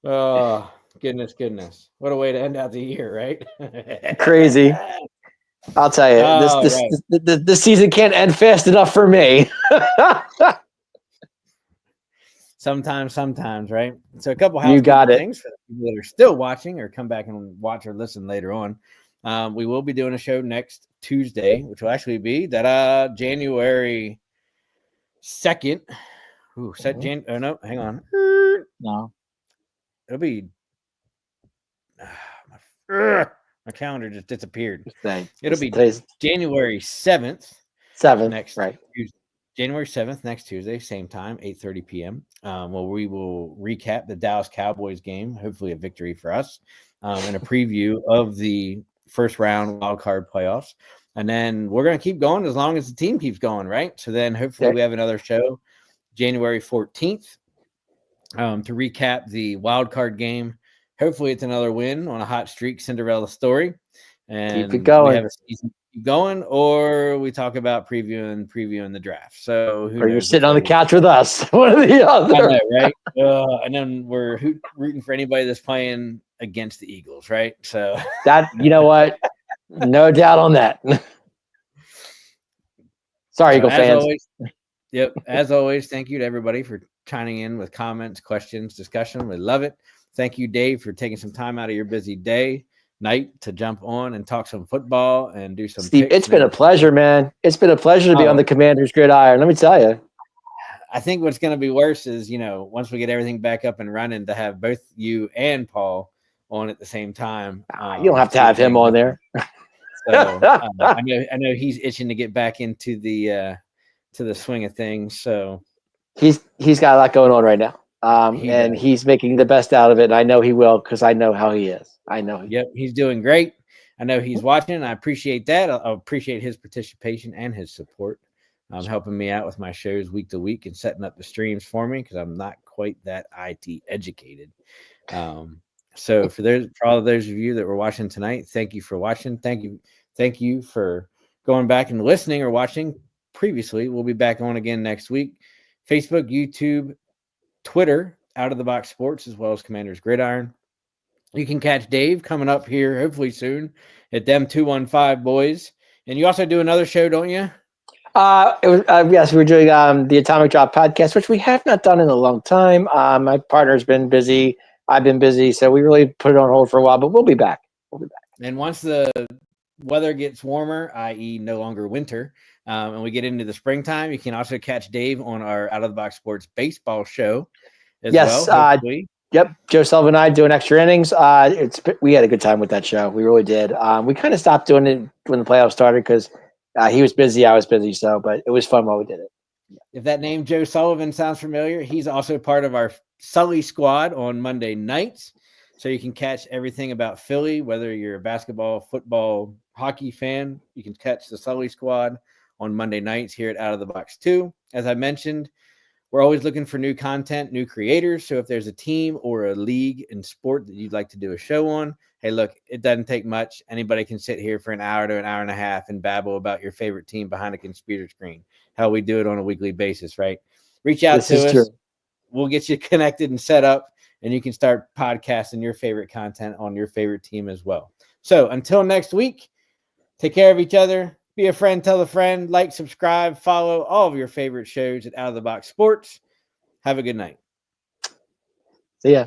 Oh, goodness. What a way to end out the year, right? Crazy. I'll tell you, this season can't end fast enough for me. Sometimes, right? So a couple you got it. Things for the people that are still watching or come back and watch or listen later on. We will be doing a show next Tuesday, which will actually be that January 2nd. Ooh, oh no, hang on. No. It'll be my calendar just disappeared. It'll be January 7th. Next right. Tuesday. January 7th, next Tuesday, same time, 8:30 p.m. Well, we will recap the Dallas Cowboys game, hopefully a victory for us, and a preview of the first round wildcard playoffs. And then we're going to keep going as long as the team keeps going, right? So then hopefully we have another show January 14th to recap the wildcard game. Hopefully it's another win on a hot streak, Cinderella story. And keep it going. We have a season keep going, or we talk about previewing the draft. So or you're sitting on the couch with us, one or the other. I know, right? And then we're rooting for anybody that's playing against the Eagles, right? So that, you know what? No doubt on that. Sorry, Eagle fans. As always, thank you to everybody for chiming in with comments, questions, discussion. We love it. Thank you, Dave, for taking some time out of your busy night to jump on and talk some football and do some. Steve, it's been a pleasure, man. It's been a pleasure to be on the Commander's Gridiron. Let me tell you. I think what's going to be worse is, once we get everything back up and running, to have both you and Paul on at the same time. You don't have to have him on there. So I know he's itching to get back into the swing of things. So he's got a lot going on right now. He's making the best out of it. And I know he will, because I know how he is. I know. Yep, he's doing great. I know he's watching. I appreciate that. I appreciate his participation and his support, helping me out with my shows week to week and setting up the streams for me, because I'm not quite that IT educated. So for all of those of you that were watching tonight, thank you for watching. Thank you for going back and listening or watching previously. We'll be back on again next week. Facebook, YouTube, Twitter, Out of the Box Sports, as well as Commander's Gridiron. You can catch Dave coming up here hopefully soon at them 215 boys. And you also do another show, don't you? Yes, we're doing the Atomic Drop podcast, which we have not done in a long time. My partner's been busy. I've been busy, so we really put it on hold for a while, but we'll be back. And once the weather gets warmer, i.e. no longer winter, and we get into the springtime, you can also catch Dave on our Out of the Box Sports baseball show as well. Yep, Joe Sullivan and I doing extra innings. We had a good time with that show. We really did. We kind of stopped doing it when the playoffs started because he was busy, I was busy. But it was fun while we did it. If that name Joe Sullivan sounds familiar, he's also part of our Sully squad on Monday nights. So you can catch everything about Philly, whether you're a basketball, football, hockey fan. You can catch the Sully squad on Monday nights here at Out of the Box 2. As I mentioned, we're always looking for new content, new creators. So if there's a team or a league in sport that you'd like to do a show on, hey, look, it doesn't take much. Anybody can sit here for an hour to an hour and a half and babble about your favorite team behind a computer screen. How we do it on a weekly basis, right? Reach out to us. True. We'll get you connected and set up, and you can start podcasting your favorite content on your favorite team as well. So until next week, take care of each other. Be a friend, tell a friend, like, subscribe, follow all of your favorite shows at Out of the Box Sports. Have a good night. See ya.